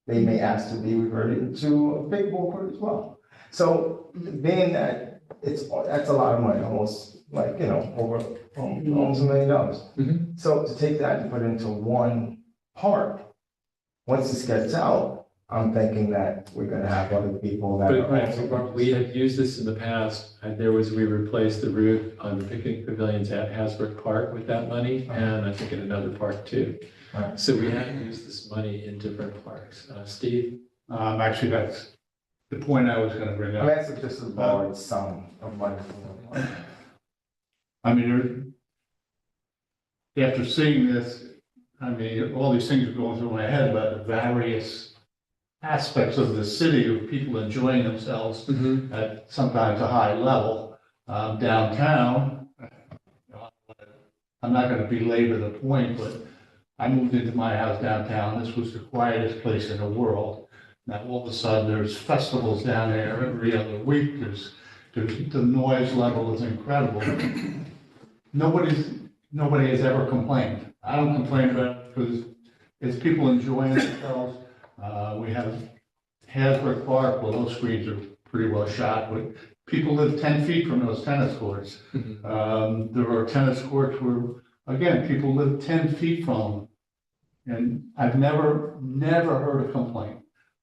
S11: they may ask to be reverted into a pickleball court as well. So being that that's a lot of money, almost over almost $1 million.
S2: Mhm.
S11: So to take that and put it into one park, once this gets out, I'm thinking that we're gonna have other people that are also.
S2: But we have used this in the past. We replaced the roof on the picnic pavilions at Hasbrook Park with that money, and I think in another park too.
S11: Right.
S2: So we have used this money in different parks. Steve?
S5: Actually, that's the point I was gonna bring
S11: I
S5: up.
S11: mean, that's just a large sum of money.
S5: I mean, after seeing this, I mean, all these things are going through my head about the various aspects of the city of people enjoying themselves at sometimes a high level. Downtown, I'm not gonna belabor the point, but I moved into my house downtown. This was the quietest place in the world. Now, all of a sudden, there's festivals down there every other week. There's the noise level is incredible. Nobody has ever complained. I don't complain about it because it's people enjoying themselves. We have Hasbrook Park, well, those screens are pretty well shot, but people live 10 feet from those tennis courts. There are tennis courts where, again, people live 10 feet from them. And I've never heard a complaint.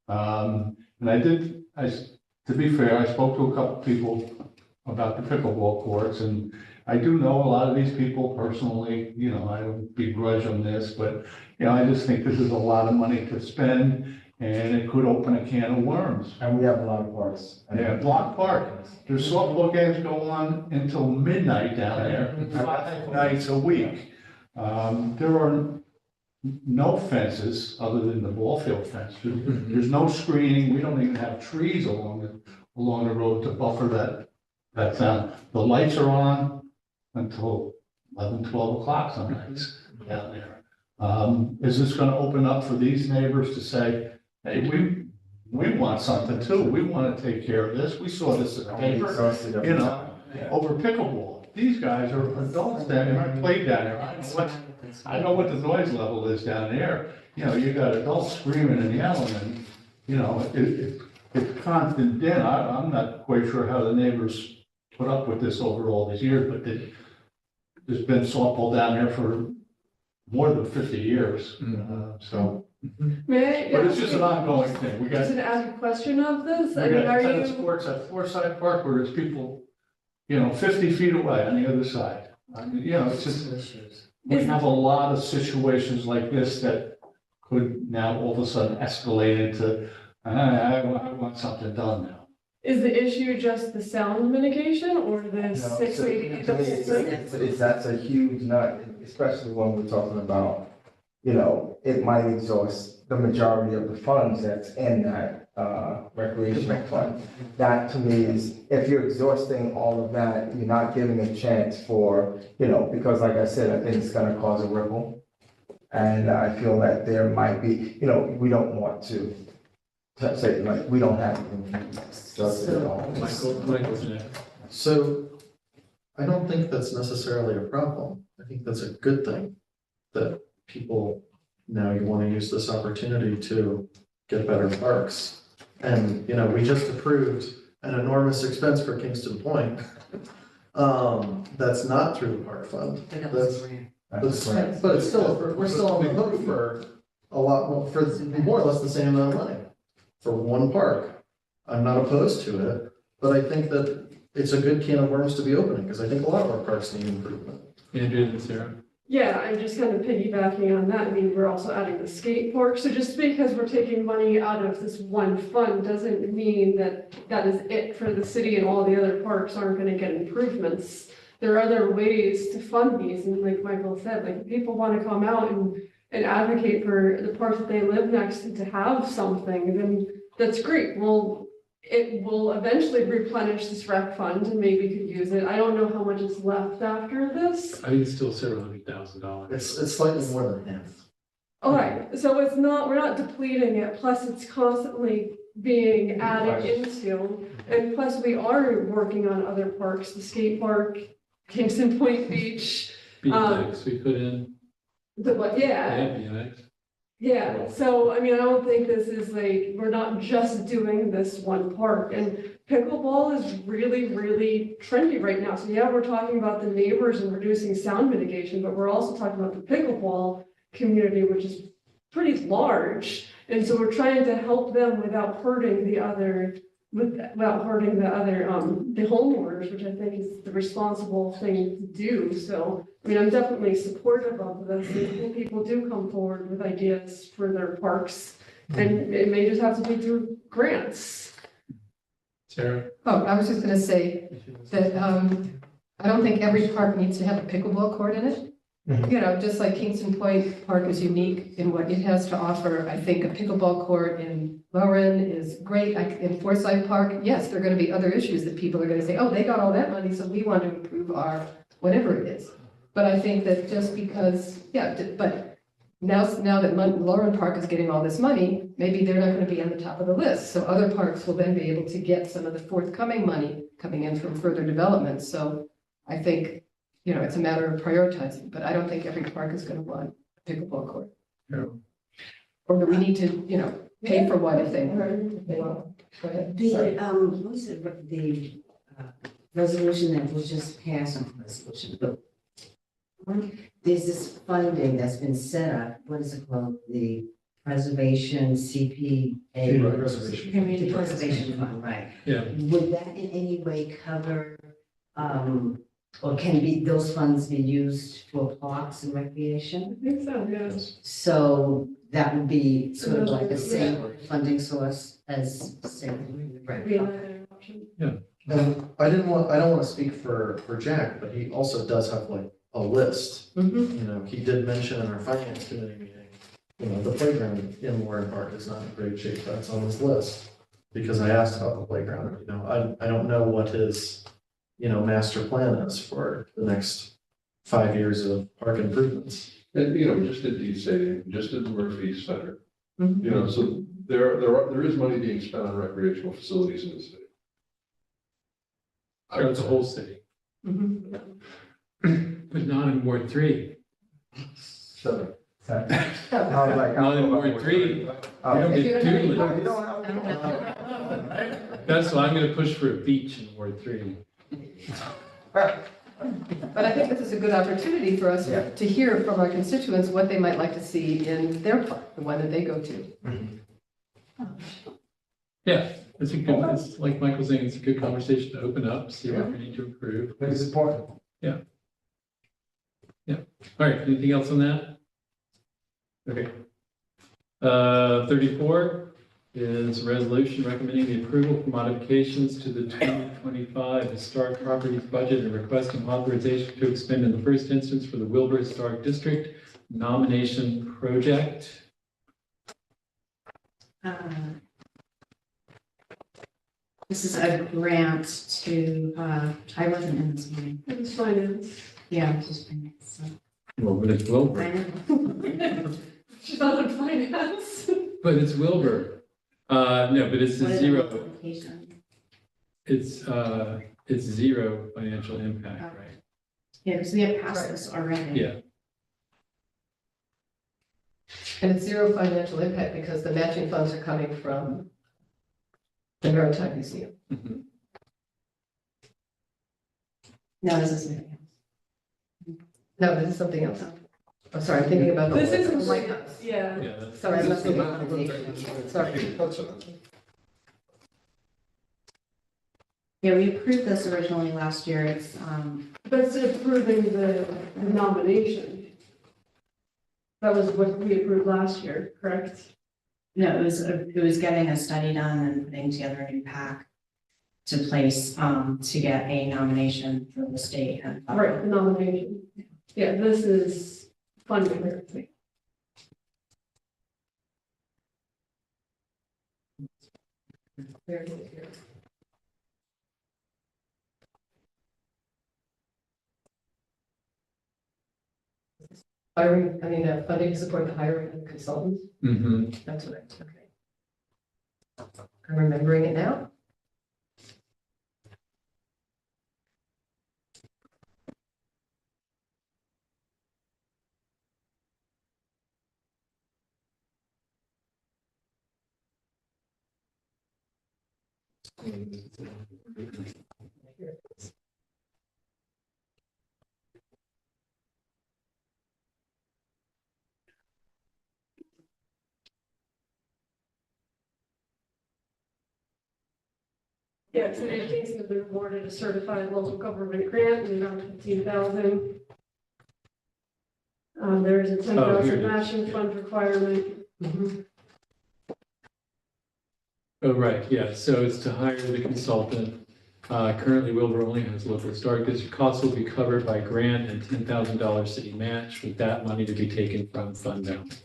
S5: And to be fair, I spoke to a couple people about the pickleball courts, and I do know a lot of these people personally. I don't begrudge them this, but, I just think this is a lot of money to spend. and it could open a can of worms.
S11: And we have a lot of parks.
S5: Yeah, block park. There's softball games go on until midnight down there, 5 nights a week. There are no fences other than the ball field fence. There's no screening. We don't even have trees along the road to buffer that sound. The lights are on until 11, 12 o'clock some nights down there. Is this gonna open up for these neighbors to say, hey, we want something too. We want to take care of this. We saw this in the paper, you know, over pickleball. These guys are adults down there. I played down there. I know what the noise level is down there. You know, you got adults screaming and yelling and, you know, it's constant din. I'm not quite sure how the neighbors put up with this over all these years, but there's been softball down there for more than 50 years. So.
S13: May I?
S5: But it's just an ongoing thing. We got,
S13: Just an ask a question of this, I
S5: we
S13: mean,
S5: got
S13: are
S5: tennis
S13: you,
S5: courts at Forsyth Park where there's people, you know, 50 feet away on the other side. I mean, you know, it's just, we have a lot of situations like this that could now all of a sudden escalate into, I want something done now.
S13: is the issue just the sound mitigation or the
S11: No,
S13: 680?
S11: to me, that's a huge nut, especially when we're talking about, you know, it might exhaust the majority of the funds that's in that recreational fund. That to me is, if you're exhausting all of that, you're not giving a chance for, you know, because like I said, I think it's gonna cause a ripple. And I feel that there might be, you know, we don't want to say, like, we don't have anything to discuss it at all.
S2: Michael's next.
S1: So I don't think that's necessarily a problem. I think that's a good thing that people, now you want to use this opportunity to get better parks. And, you know, we just approved an enormous expense for Kingston Point. That's not through the park fund. That's, but it's still, we're still on the hook for a lot more, for more or less the same amount of money for one park. I'm not opposed to it, but I think that it's a good can of worms to be opening, because I think a lot of our parks need improvement.
S2: Andrea and Sarah.
S13: Yeah, I'm just kind of piggybacking on that. I mean, we're also adding the skate park. So just because we're taking money out of this one fund doesn't mean that that is it for the city and all the other parks aren't going to get improvements. There are other ways to fund these. And like Michael said, like people want to come out and advocate for the parks that they live next to have something, then that's great. Well, it will eventually replenish this rec fund and maybe could use it. I don't know how much is left after this.
S2: I think it's still several $100,000.
S1: It's slightly more than half.
S13: All right, so it's not, we're not depleting it, plus it's constantly being added into. And plus we are working on other parks, the skate park, Kingston Point Beach.
S2: BMX, we put in,
S13: Yeah,
S2: BMX.
S13: yeah, so I mean, I don't think this is like, we're not just doing this one park. And pickleball is really, really trendy right now. So yeah, we're talking about the neighbors and reducing sound mitigation, but we're also talking about the pickleball community, which is pretty large. And so we're trying to help them without hurting the other, the homeowners, which I think is the responsible thing to do. So, I mean, I'm definitely supportive of this. And people do come forward with ideas for their parks, and it may just have to be through grants.
S2: Sarah?
S8: Oh, I was just gonna say that, I don't think every park needs to have a pickleball court in it. You know, just like Kingston Point Park is unique in what it has to offer, I think a pickleball court in Lauren is great. In Forsyth Park, yes, there are gonna be other issues that people are gonna say, oh, they got all that money, so we want to improve our, whatever it is. But I think that just because, but now that Lauren Park is getting all this money, maybe they're not gonna be on the top of the list. So other parks will then be able to get some of the forthcoming money coming in from further development. So I think, you know, it's a matter of prioritizing, but I don't think every park is gonna want a pickleball court.
S2: No.
S8: Or do we need to, you know, pay for one if they want? Go ahead.
S4: What was it, the resolution that was just passed on resolution, but there's this funding that's been set up, what is it called? The Preservation CPA. Community Preservation Fund, right.
S2: Yeah.
S4: Would that in any way cover or can be, those funds be used for parks and recreation?
S13: I think so, yes.
S4: So that would be sort of like the
S13: Yeah.
S4: same funding source as, say, the rec
S13: Be
S4: fund.
S13: another option.
S1: And I don't want to speak for Jack, but he also does have like a list.
S8: Mhm.
S1: You know, he did mention in our finance committee meeting, you know, the playground in Warren Park is not in great shape, that's on his list. Because I asked about the playground, you know, I don't know what his, you know, master plan is for the next 5 years of park improvements.
S6: And, you know, we just did the stadium, we just did the Murphy Center.
S8: Mhm.
S6: You know, so there is money being spent on recreational facilities in the city.
S2: Throughout the whole city,
S8: Mhm.
S2: but not in Ward 3.
S6: Seven.
S11: I was like,
S2: Not in Ward 3. You
S11: Oh.
S2: don't
S8: If you
S2: get
S8: don't have any
S2: two
S11: No,
S2: lists.
S11: you don't have.
S2: That's why I'm gonna push for a beach in Ward 3.
S8: But I think this is a good opportunity for us
S11: Yeah.
S8: to hear from our constituents what they might like to see in their park, the one that they go to.
S2: Yeah, it's a good, it's like Michael's saying, it's a good conversation to open up, see what we need to improve.
S11: But it's important.
S2: All right, anything else on that? Okay. 34 is a resolution recommending the approval for modifications to the 2025 historic properties budget and requesting authorization to expend in the first instance for the Wilbur Historic District nomination project.
S12: This is a grant to, I wasn't in this meeting.
S13: It's finance.
S12: Yeah, I was just bringing it, so.
S2: Well, but it's Wilbur,
S12: I know.
S13: She's not in finance.
S2: but it's Wilbur. No, but it's
S12: What
S2: a
S12: is
S2: zero,
S12: the application?
S2: it's zero financial impact,
S12: Oh.
S2: right?
S12: Yeah, because we have passed this already.
S2: Yeah.
S8: And it's zero financial impact because the matching funds are coming from the Maritime Museum.
S2: Mhm.
S12: No, this is new.
S8: No, this is something else. I'm sorry, I'm thinking about the.
S13: This isn't,
S8: White House.
S13: yeah.
S2: Yeah, that's-
S8: Sorry, I'm not thinking about
S12: Yeah, we approved this originally last year. It's,
S13: But it's approving the nomination. That was what we approved last year, correct?
S12: no, it was getting a study done and putting together a new pack to place, to get a nomination for the state and.
S13: Right, the nomination. Yeah, this is funding everything.
S8: Where is it here? Hiring, I mean, funding to support the hiring of consultants,
S2: Mhm.
S8: that's what I, okay. I'm remembering it now. Here it is.
S13: Yeah, City of Kingston has been awarded a certified local government grant in the amount of 15,000. There is a ten
S2: Oh, here
S13: thousand
S2: it is.
S13: matching fund requirement.
S8: Mhm.
S2: Oh, right, yeah, so it's to hire the consultant. Currently, Wilbur only has local historic district costs will be covered by grant and $10,000 city match, with that money to be taken from fund balance.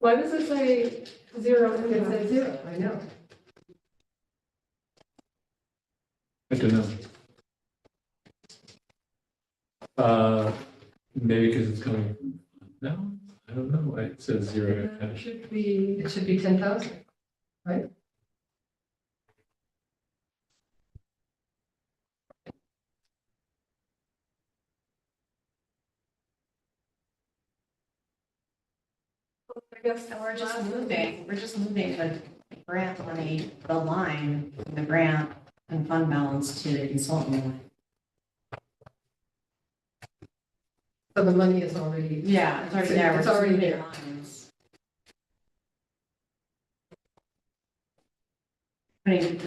S13: Why does it say zero?
S8: It says zero, I know.
S2: I don't know. Maybe because it's coming from, no, I don't know why it says zero.
S13: It should be,
S8: It should be 10,000, right?
S13: I guess.
S12: And we're just moving the grant money, the line, from the grant and fund balance to the consultant line.
S8: So the money is already.
S12: Yeah, it's already there. We're
S8: It's
S12: just
S8: already
S12: moving
S8: there.
S12: lines. I mean,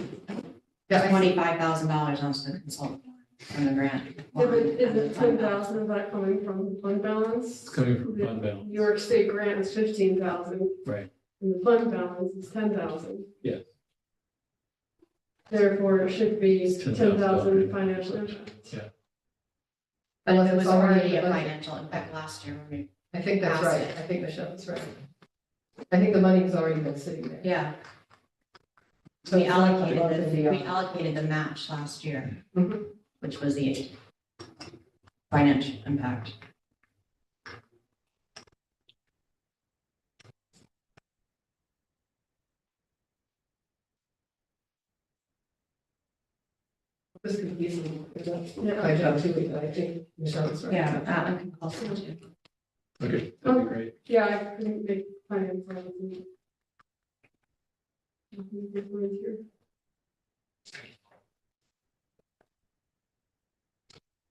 S8: Yeah, I
S12: $25,000 onto the consultant from the grant.
S13: Is it 10,000 of that coming from fund balance?
S2: It's coming from fund balance.
S13: New York State grant is 15,000.
S2: Right.
S13: And the fund balance is 10,000.
S2: Yes.
S13: Therefore, it should be
S2: $10,000.
S13: 10,000 financial impact.
S12: But
S8: Unless
S12: it
S8: it's
S12: was already
S8: in
S12: a
S8: the budget.
S12: financial impact last year. when we-
S8: I think that's
S12: Pass
S8: right.
S12: it.
S8: I think Michelle's right. I think the money's already been sitting there.
S12: Yeah,
S8: So
S12: we
S8: it's not
S12: allocated
S8: above and
S12: we
S8: beyond.
S12: allocated the match last year,
S8: Mhm.
S12: which was the financial impact.
S8: This could easily,
S13: Yeah.
S8: my job too, but I think Michelle's right.
S12: Yeah, that one can also do.
S2: Okay, that'd be great.
S13: Yeah, I couldn't make finance balance. Here.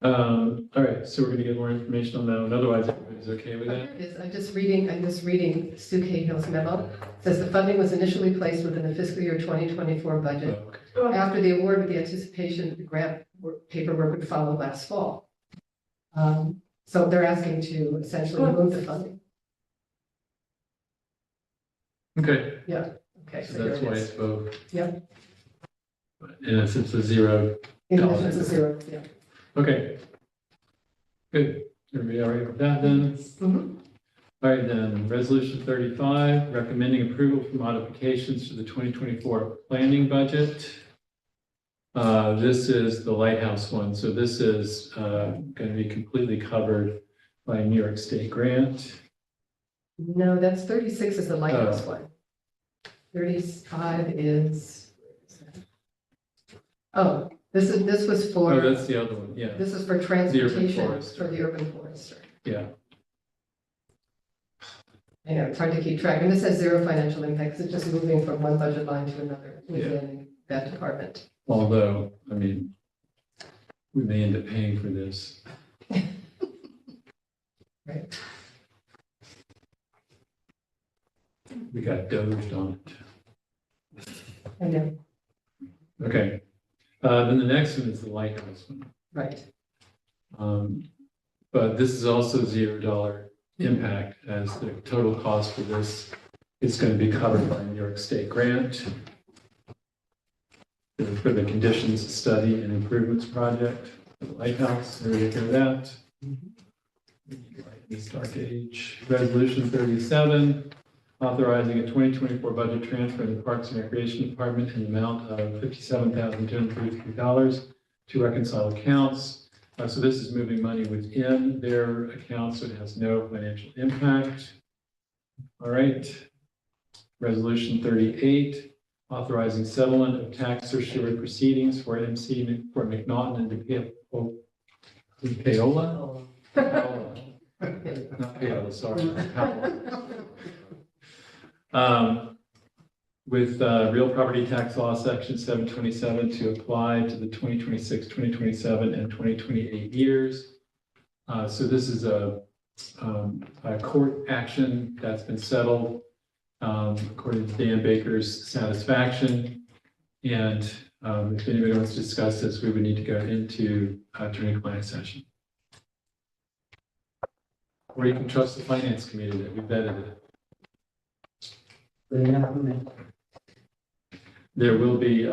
S2: All right, so we're gonna get more information on that one. Otherwise, everybody's okay with
S8: Here
S2: that?
S8: it is. I'm just reading Sue Cahill's memo. It says the funding was initially placed within the fiscal year 2024 budget.
S2: Oh, okay.
S13: Oh,
S8: After the award, with the anticipation that the grant paperwork would follow last fall. So they're asking to essentially move the funding.
S2: Okay,
S8: Okay,
S2: so
S8: so here
S2: that's
S8: it
S2: why
S8: is.
S2: it's both.
S8: Yep.
S2: And it's a zero.
S8: In addition to zero, yeah.
S2: Okay. Good. Everybody all right with that then?
S8: Mhm.
S2: All right, then, resolution 35, recommending approval for modifications to the 2024 planning budget. This is the lighthouse one, so this is going to be completely covered by a New York State grant.
S8: No, that's 36 is the lighthouse one. 35 is. Oh, this was
S2: Oh,
S8: for,
S2: that's the other one, yeah,
S8: this is for transportation
S2: forester.
S8: for the urban forester.
S2: yeah.
S8: I know, it's hard to keep track, and this has zero financial impact, 'cause it's just moving from one budget line to another within that department.
S2: Although, I mean, we may end up paying for this.
S8: Right.
S2: We got doged on it.
S8: I know,
S2: Okay, then the next one is the lighthouse one.
S8: right.
S2: But this is also $0 impact, as the total cost for this is going to be covered by a New York State grant for the conditions study and improvements project for the lighthouse. Everybody hear that? This dark age. Resolution 37, authorizing a 2024 budget transfer in the Parks and Recreation Department in the amount of $57,233 to reconcile accounts. So this is moving money within their accounts, so it has no financial impact. All right. Resolution 38, authorizing settlement of tax certiorari proceedings for MC for McNaughton and Paola? Not Paola, sorry. With real property tax law, section 727, to apply to the 2026, 2027, and 2028 years. So this is a court action that's been settled according to Dan Baker's satisfaction. And if anybody wants to discuss this, we would need to go into attorney-client session. Or you can trust the finance committee that we vetted it. There will be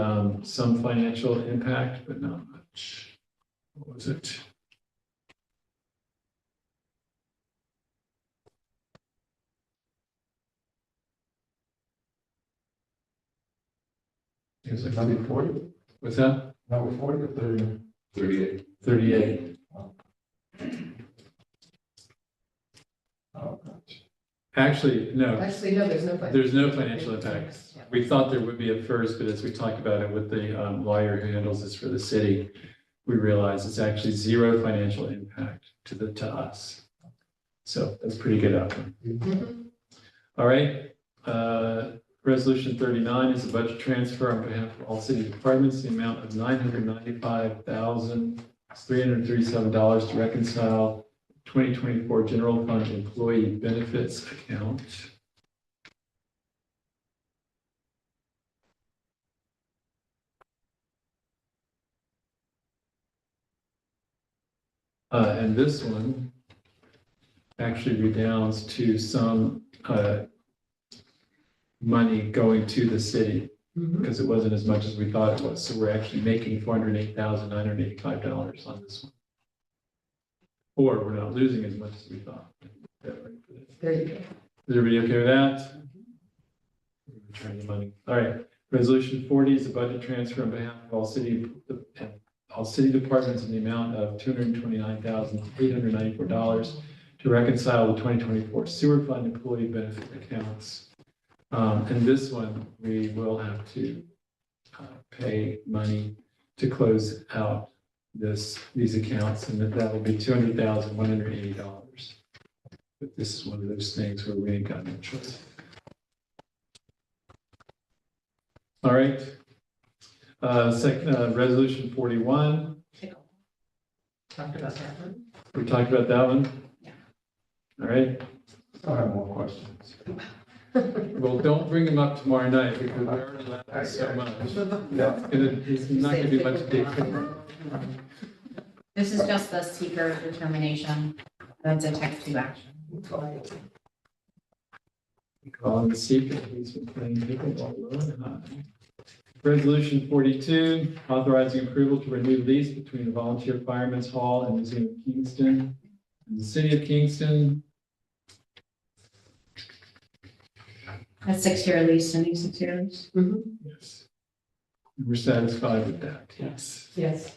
S2: some financial impact, but not much. What was it? It was like
S11: Number 40,
S2: what's that?
S11: number 40 or 30?
S7: 38.
S2: 38.
S11: Oh, gosh.
S2: Actually, no,
S8: Actually, no, there's no.
S2: there's no financial impact. We thought there would be at first, but as we talked about it with the lawyer who handles this for the city, we realized it's actually zero financial impact to us. So that's a pretty good outcome.
S8: Mhm.
S2: All right. Resolution 39 is a budget transfer on behalf of all city departments, the amount of $995,337 to reconcile 2024 general fund employee benefits account. And this one actually redounds to some money going to the city, because it wasn't as much as we thought it was. So we're actually making $408,985 on this one. Or we're not losing as much as we thought.
S8: There you go.
S2: Is everybody okay with that? Return the money. All right. Resolution 40 is a budget transfer on behalf of all city departments in the amount of $229,894 to reconcile the 2024 sewer fund employee benefit accounts. And this one, we will have to pay money to close out these accounts, and that will be $200,180. But this is one of those things where we ain't got no choice. All right. Resolution 41.
S8: Talked about that one.
S2: We talked about that one?
S12: Yeah.
S2: All right.
S11: I have more questions.
S2: Well, don't bring them up tomorrow night because we already laughed so much.
S11: Yeah.
S2: It's not going to be much to
S12: This is just the seeker determination. That's a text to action.
S2: Call him the secret. He's been playing pickleball low and high. Resolution 42, authorizing approval to renew lease between the Volunteer Firemen's Hall and Museum of Kingston and the City of Kingston.
S12: A 6-year lease, a new 6-year lease.
S2: Yes. We're satisfied with that. Yes.
S8: Yes.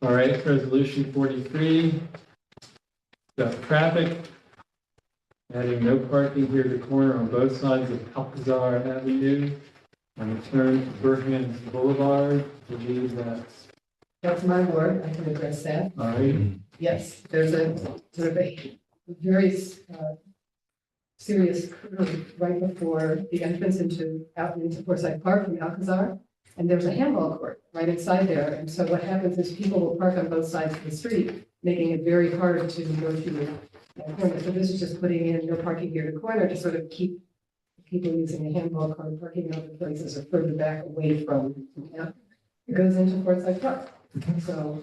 S2: All right, resolution 43. Got traffic. Adding no parking here at the corner on both sides of Alcazar Avenue on the turn to Burhan Boulevard. I believe
S8: That's my word. I can address that.
S2: all right.
S8: Yes, there's a sort of a very serious curve right before the entrance out into Forsyth Park from Alcazar. And there's a handball court right inside there. And so what happens is people will park on both sides of the street, making it very hard to go through that corner. So this is just putting in no parking here at the corner to sort of keep people using the handball cart parking in other places or further back away from, it goes into Forsyth Park. So,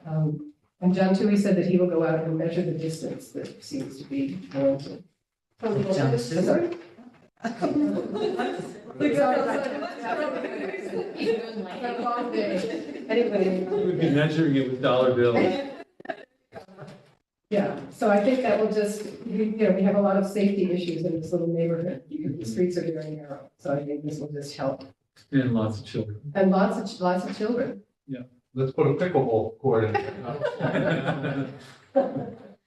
S8: and John Toohey said that he will go out and measure the distance that seems to be warranted. Anyway.
S2: We've been measuring it with dollar bills.
S8: Yeah, so I think that will just, we have a lot of safety issues in this little neighborhood because the streets are very narrow. So I think this will just help.
S2: And lots of children.
S8: And lots of children.
S5: Let's put a pickleball court in.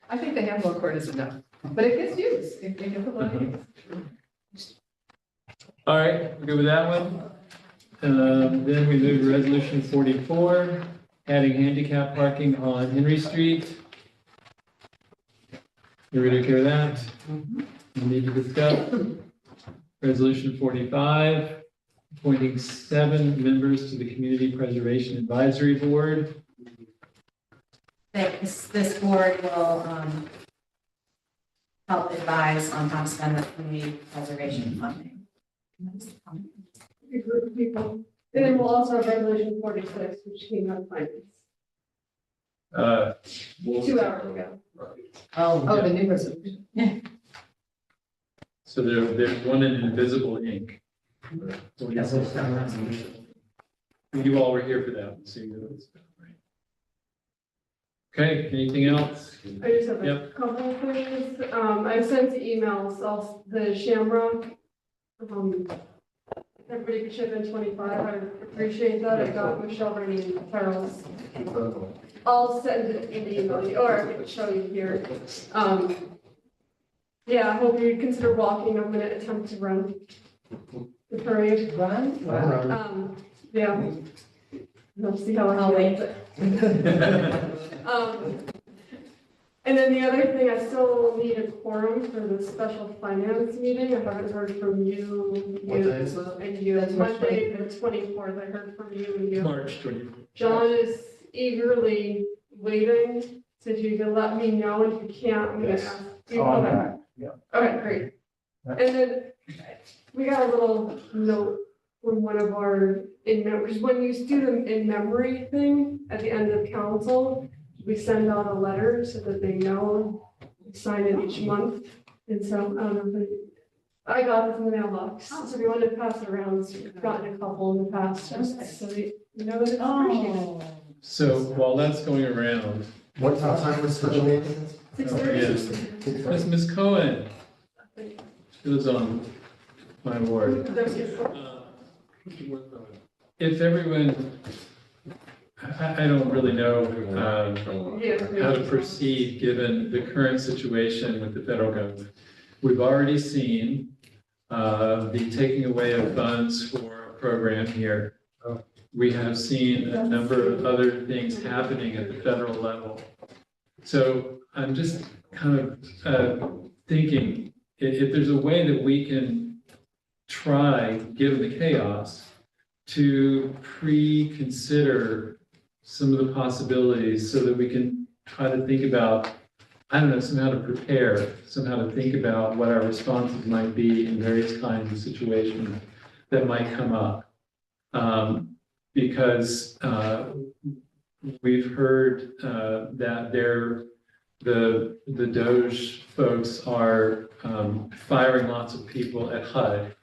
S8: I think the handball court is enough, but it gets used. It gets a lot of use.
S2: All right, we're good with that one. Then we move to resolution 44, adding handicap parking on Henry Street. Everybody okay with that? We need to discuss. Resolution 45, appointing 7 members to the Community Preservation Advisory Board.
S12: This board will help advise on how to spend the community preservation funding.
S13: A group of people. And then we'll also have resolution 46, which came out of finance 2 hours ago.
S8: Oh, the new resolution.
S2: So there's one in invisible ink. You all were here for that, so you know it's right. Okay, anything else?
S13: I just have a
S2: Yep.
S13: couple of things. I've sent emails off the Shamrock. Everybody could chip in 25. I appreciate that. I got Michelle, Rennie, and Carol's. I'll send it in the email, or I can show you here. Yeah, I hope you consider walking. I'm gonna attempt to run the parade.
S8: Run? Wow.
S13: Yeah. We'll see how I
S12: I'll wait.
S13: And then the other thing, I still need a quorum for the special finance meeting. I haven't heard from you.
S1: What day is that?
S13: And you,
S8: That's March
S13: Monday, the 24th, I heard from you and you.
S2: March 24th.
S13: John is eagerly waiting, so if you can let me know, and if you can't, I'm gonna
S11: Yes.
S13: ask. you.
S11: On
S13: Okay.
S11: that, yeah.
S13: Okay, great. And then we got a little note when one of our in members, when you do the in memory thing at the end of council, we send out a letter so that they know, we sign it each month. And so, I got it from the mailbox, so if you want to pass it around, so we've gotten a couple in the past, just so they know that it's appreciated.
S2: So while that's going around,
S11: What time was special meeting?
S13: 6:30.
S2: that's Ms. Cohen. She lives on my ward. If everyone, I don't really know how to proceed, given the current situation with the federal government. We've already seen the taking away of funds for a program here. We have seen a number of other things happening at the federal level. So I'm just kind of thinking, if there's a way that we can try, given the chaos, to pre-consider some of the possibilities so that we can try to think about, I don't know, somehow to prepare, somehow to think about what our responses might be in various kinds of situations that might come up. Because we've heard that the Doge folks are firing lots of people at HUD.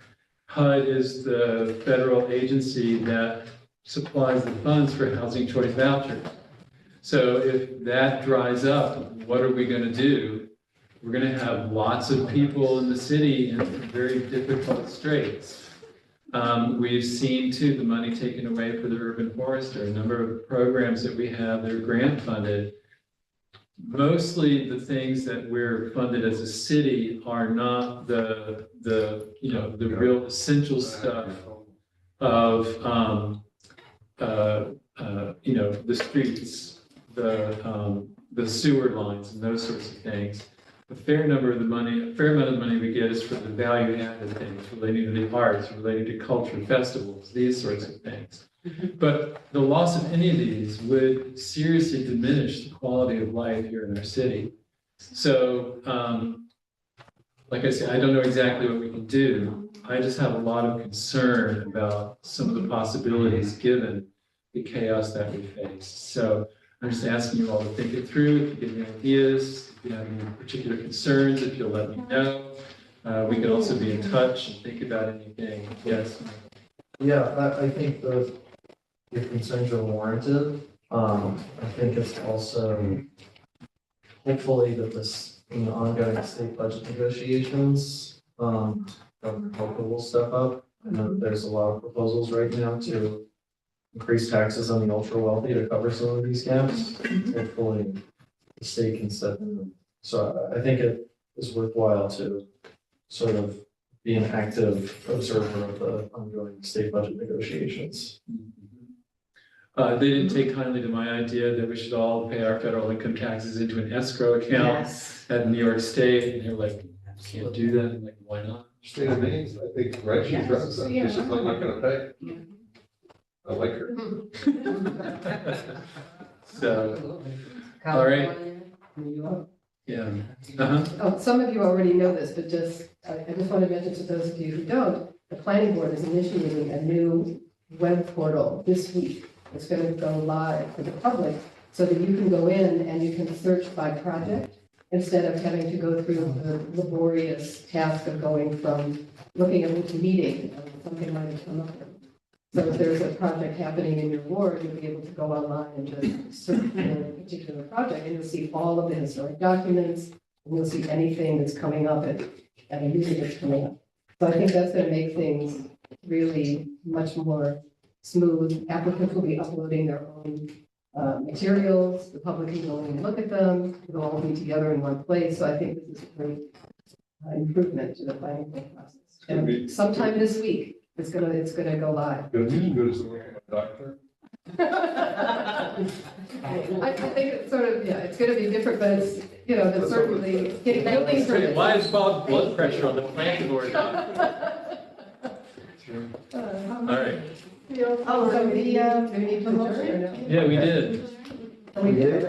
S2: HUD is the federal agency that supplies the funds for housing choice vouchers. So if that dries up, what are we going to do? We're going to have lots of people in the city in very difficult straits. We've seen too the money taken away for the urban forester, a number of programs that we have that are grant funded. Mostly the things that we're funded as a city are not the real essential stuff of the streets, the sewer lines and those sorts of things. A fair amount of the money we get is for the value added things relating to the arts, relating to culture, festivals, these sorts of things. But the loss of any of these would seriously diminish the quality of life here in our city. So, like I said, I don't know exactly what we can do. I just have a lot of concern about some of the possibilities given the chaos that we face. So I'm just asking you all to think it through. If you get any ideas, if you have any particular concerns, if you'll let me know. We can also be in touch and think about anything. Yes.
S1: Yeah, I think your concerns are warranted. I think it's also hopefully that this, in the ongoing state budget negotiations, Governor Hochul will step up. I know that there's a lot of proposals right now to increase taxes on the ultra wealthy to cover some of these gaps. Hopefully the state can step in. So I think it is worthwhile to sort of be an active observer of the ongoing state budget negotiations.
S2: They didn't take kindly to my idea that we should all pay our federal income taxes into an escrow account at New York State, and they're like, can't do that. I'm like, why not?
S6: State of Maine, I think Reggie runs that, she's just like, not gonna pay. I like her.
S2: So, all right. Yeah.
S8: Oh, some of you already know this, but I just want to mention to those of you who don't, the planning board is initiating a new web portal this week. It's going to go live for the public so that you can go in and you can search by project instead of having to go through the laborious task of going from looking at which meeting something might have come up with. So if there's a project happening in your ward, you'll be able to go online and just search for a particular project, and you'll see all of the historic documents, and you'll see anything that's coming up at a meeting that's coming up. So I think that's going to make things really much more smooth. Applicants will be uploading their own materials. The public can go in and look at them. They'll all be together in one place. So I think this is a great improvement to the planning process. And sometime this week, it's gonna go live.
S6: Good as the work of my doctor.
S8: I think it's sort of, it's gonna be different, but it's, there's certainly getting building permits.
S2: Why is blood pressure on the planning board? All right.
S8: Oh, so we need to adjourn or no?
S2: Yeah, we did.
S8: We did.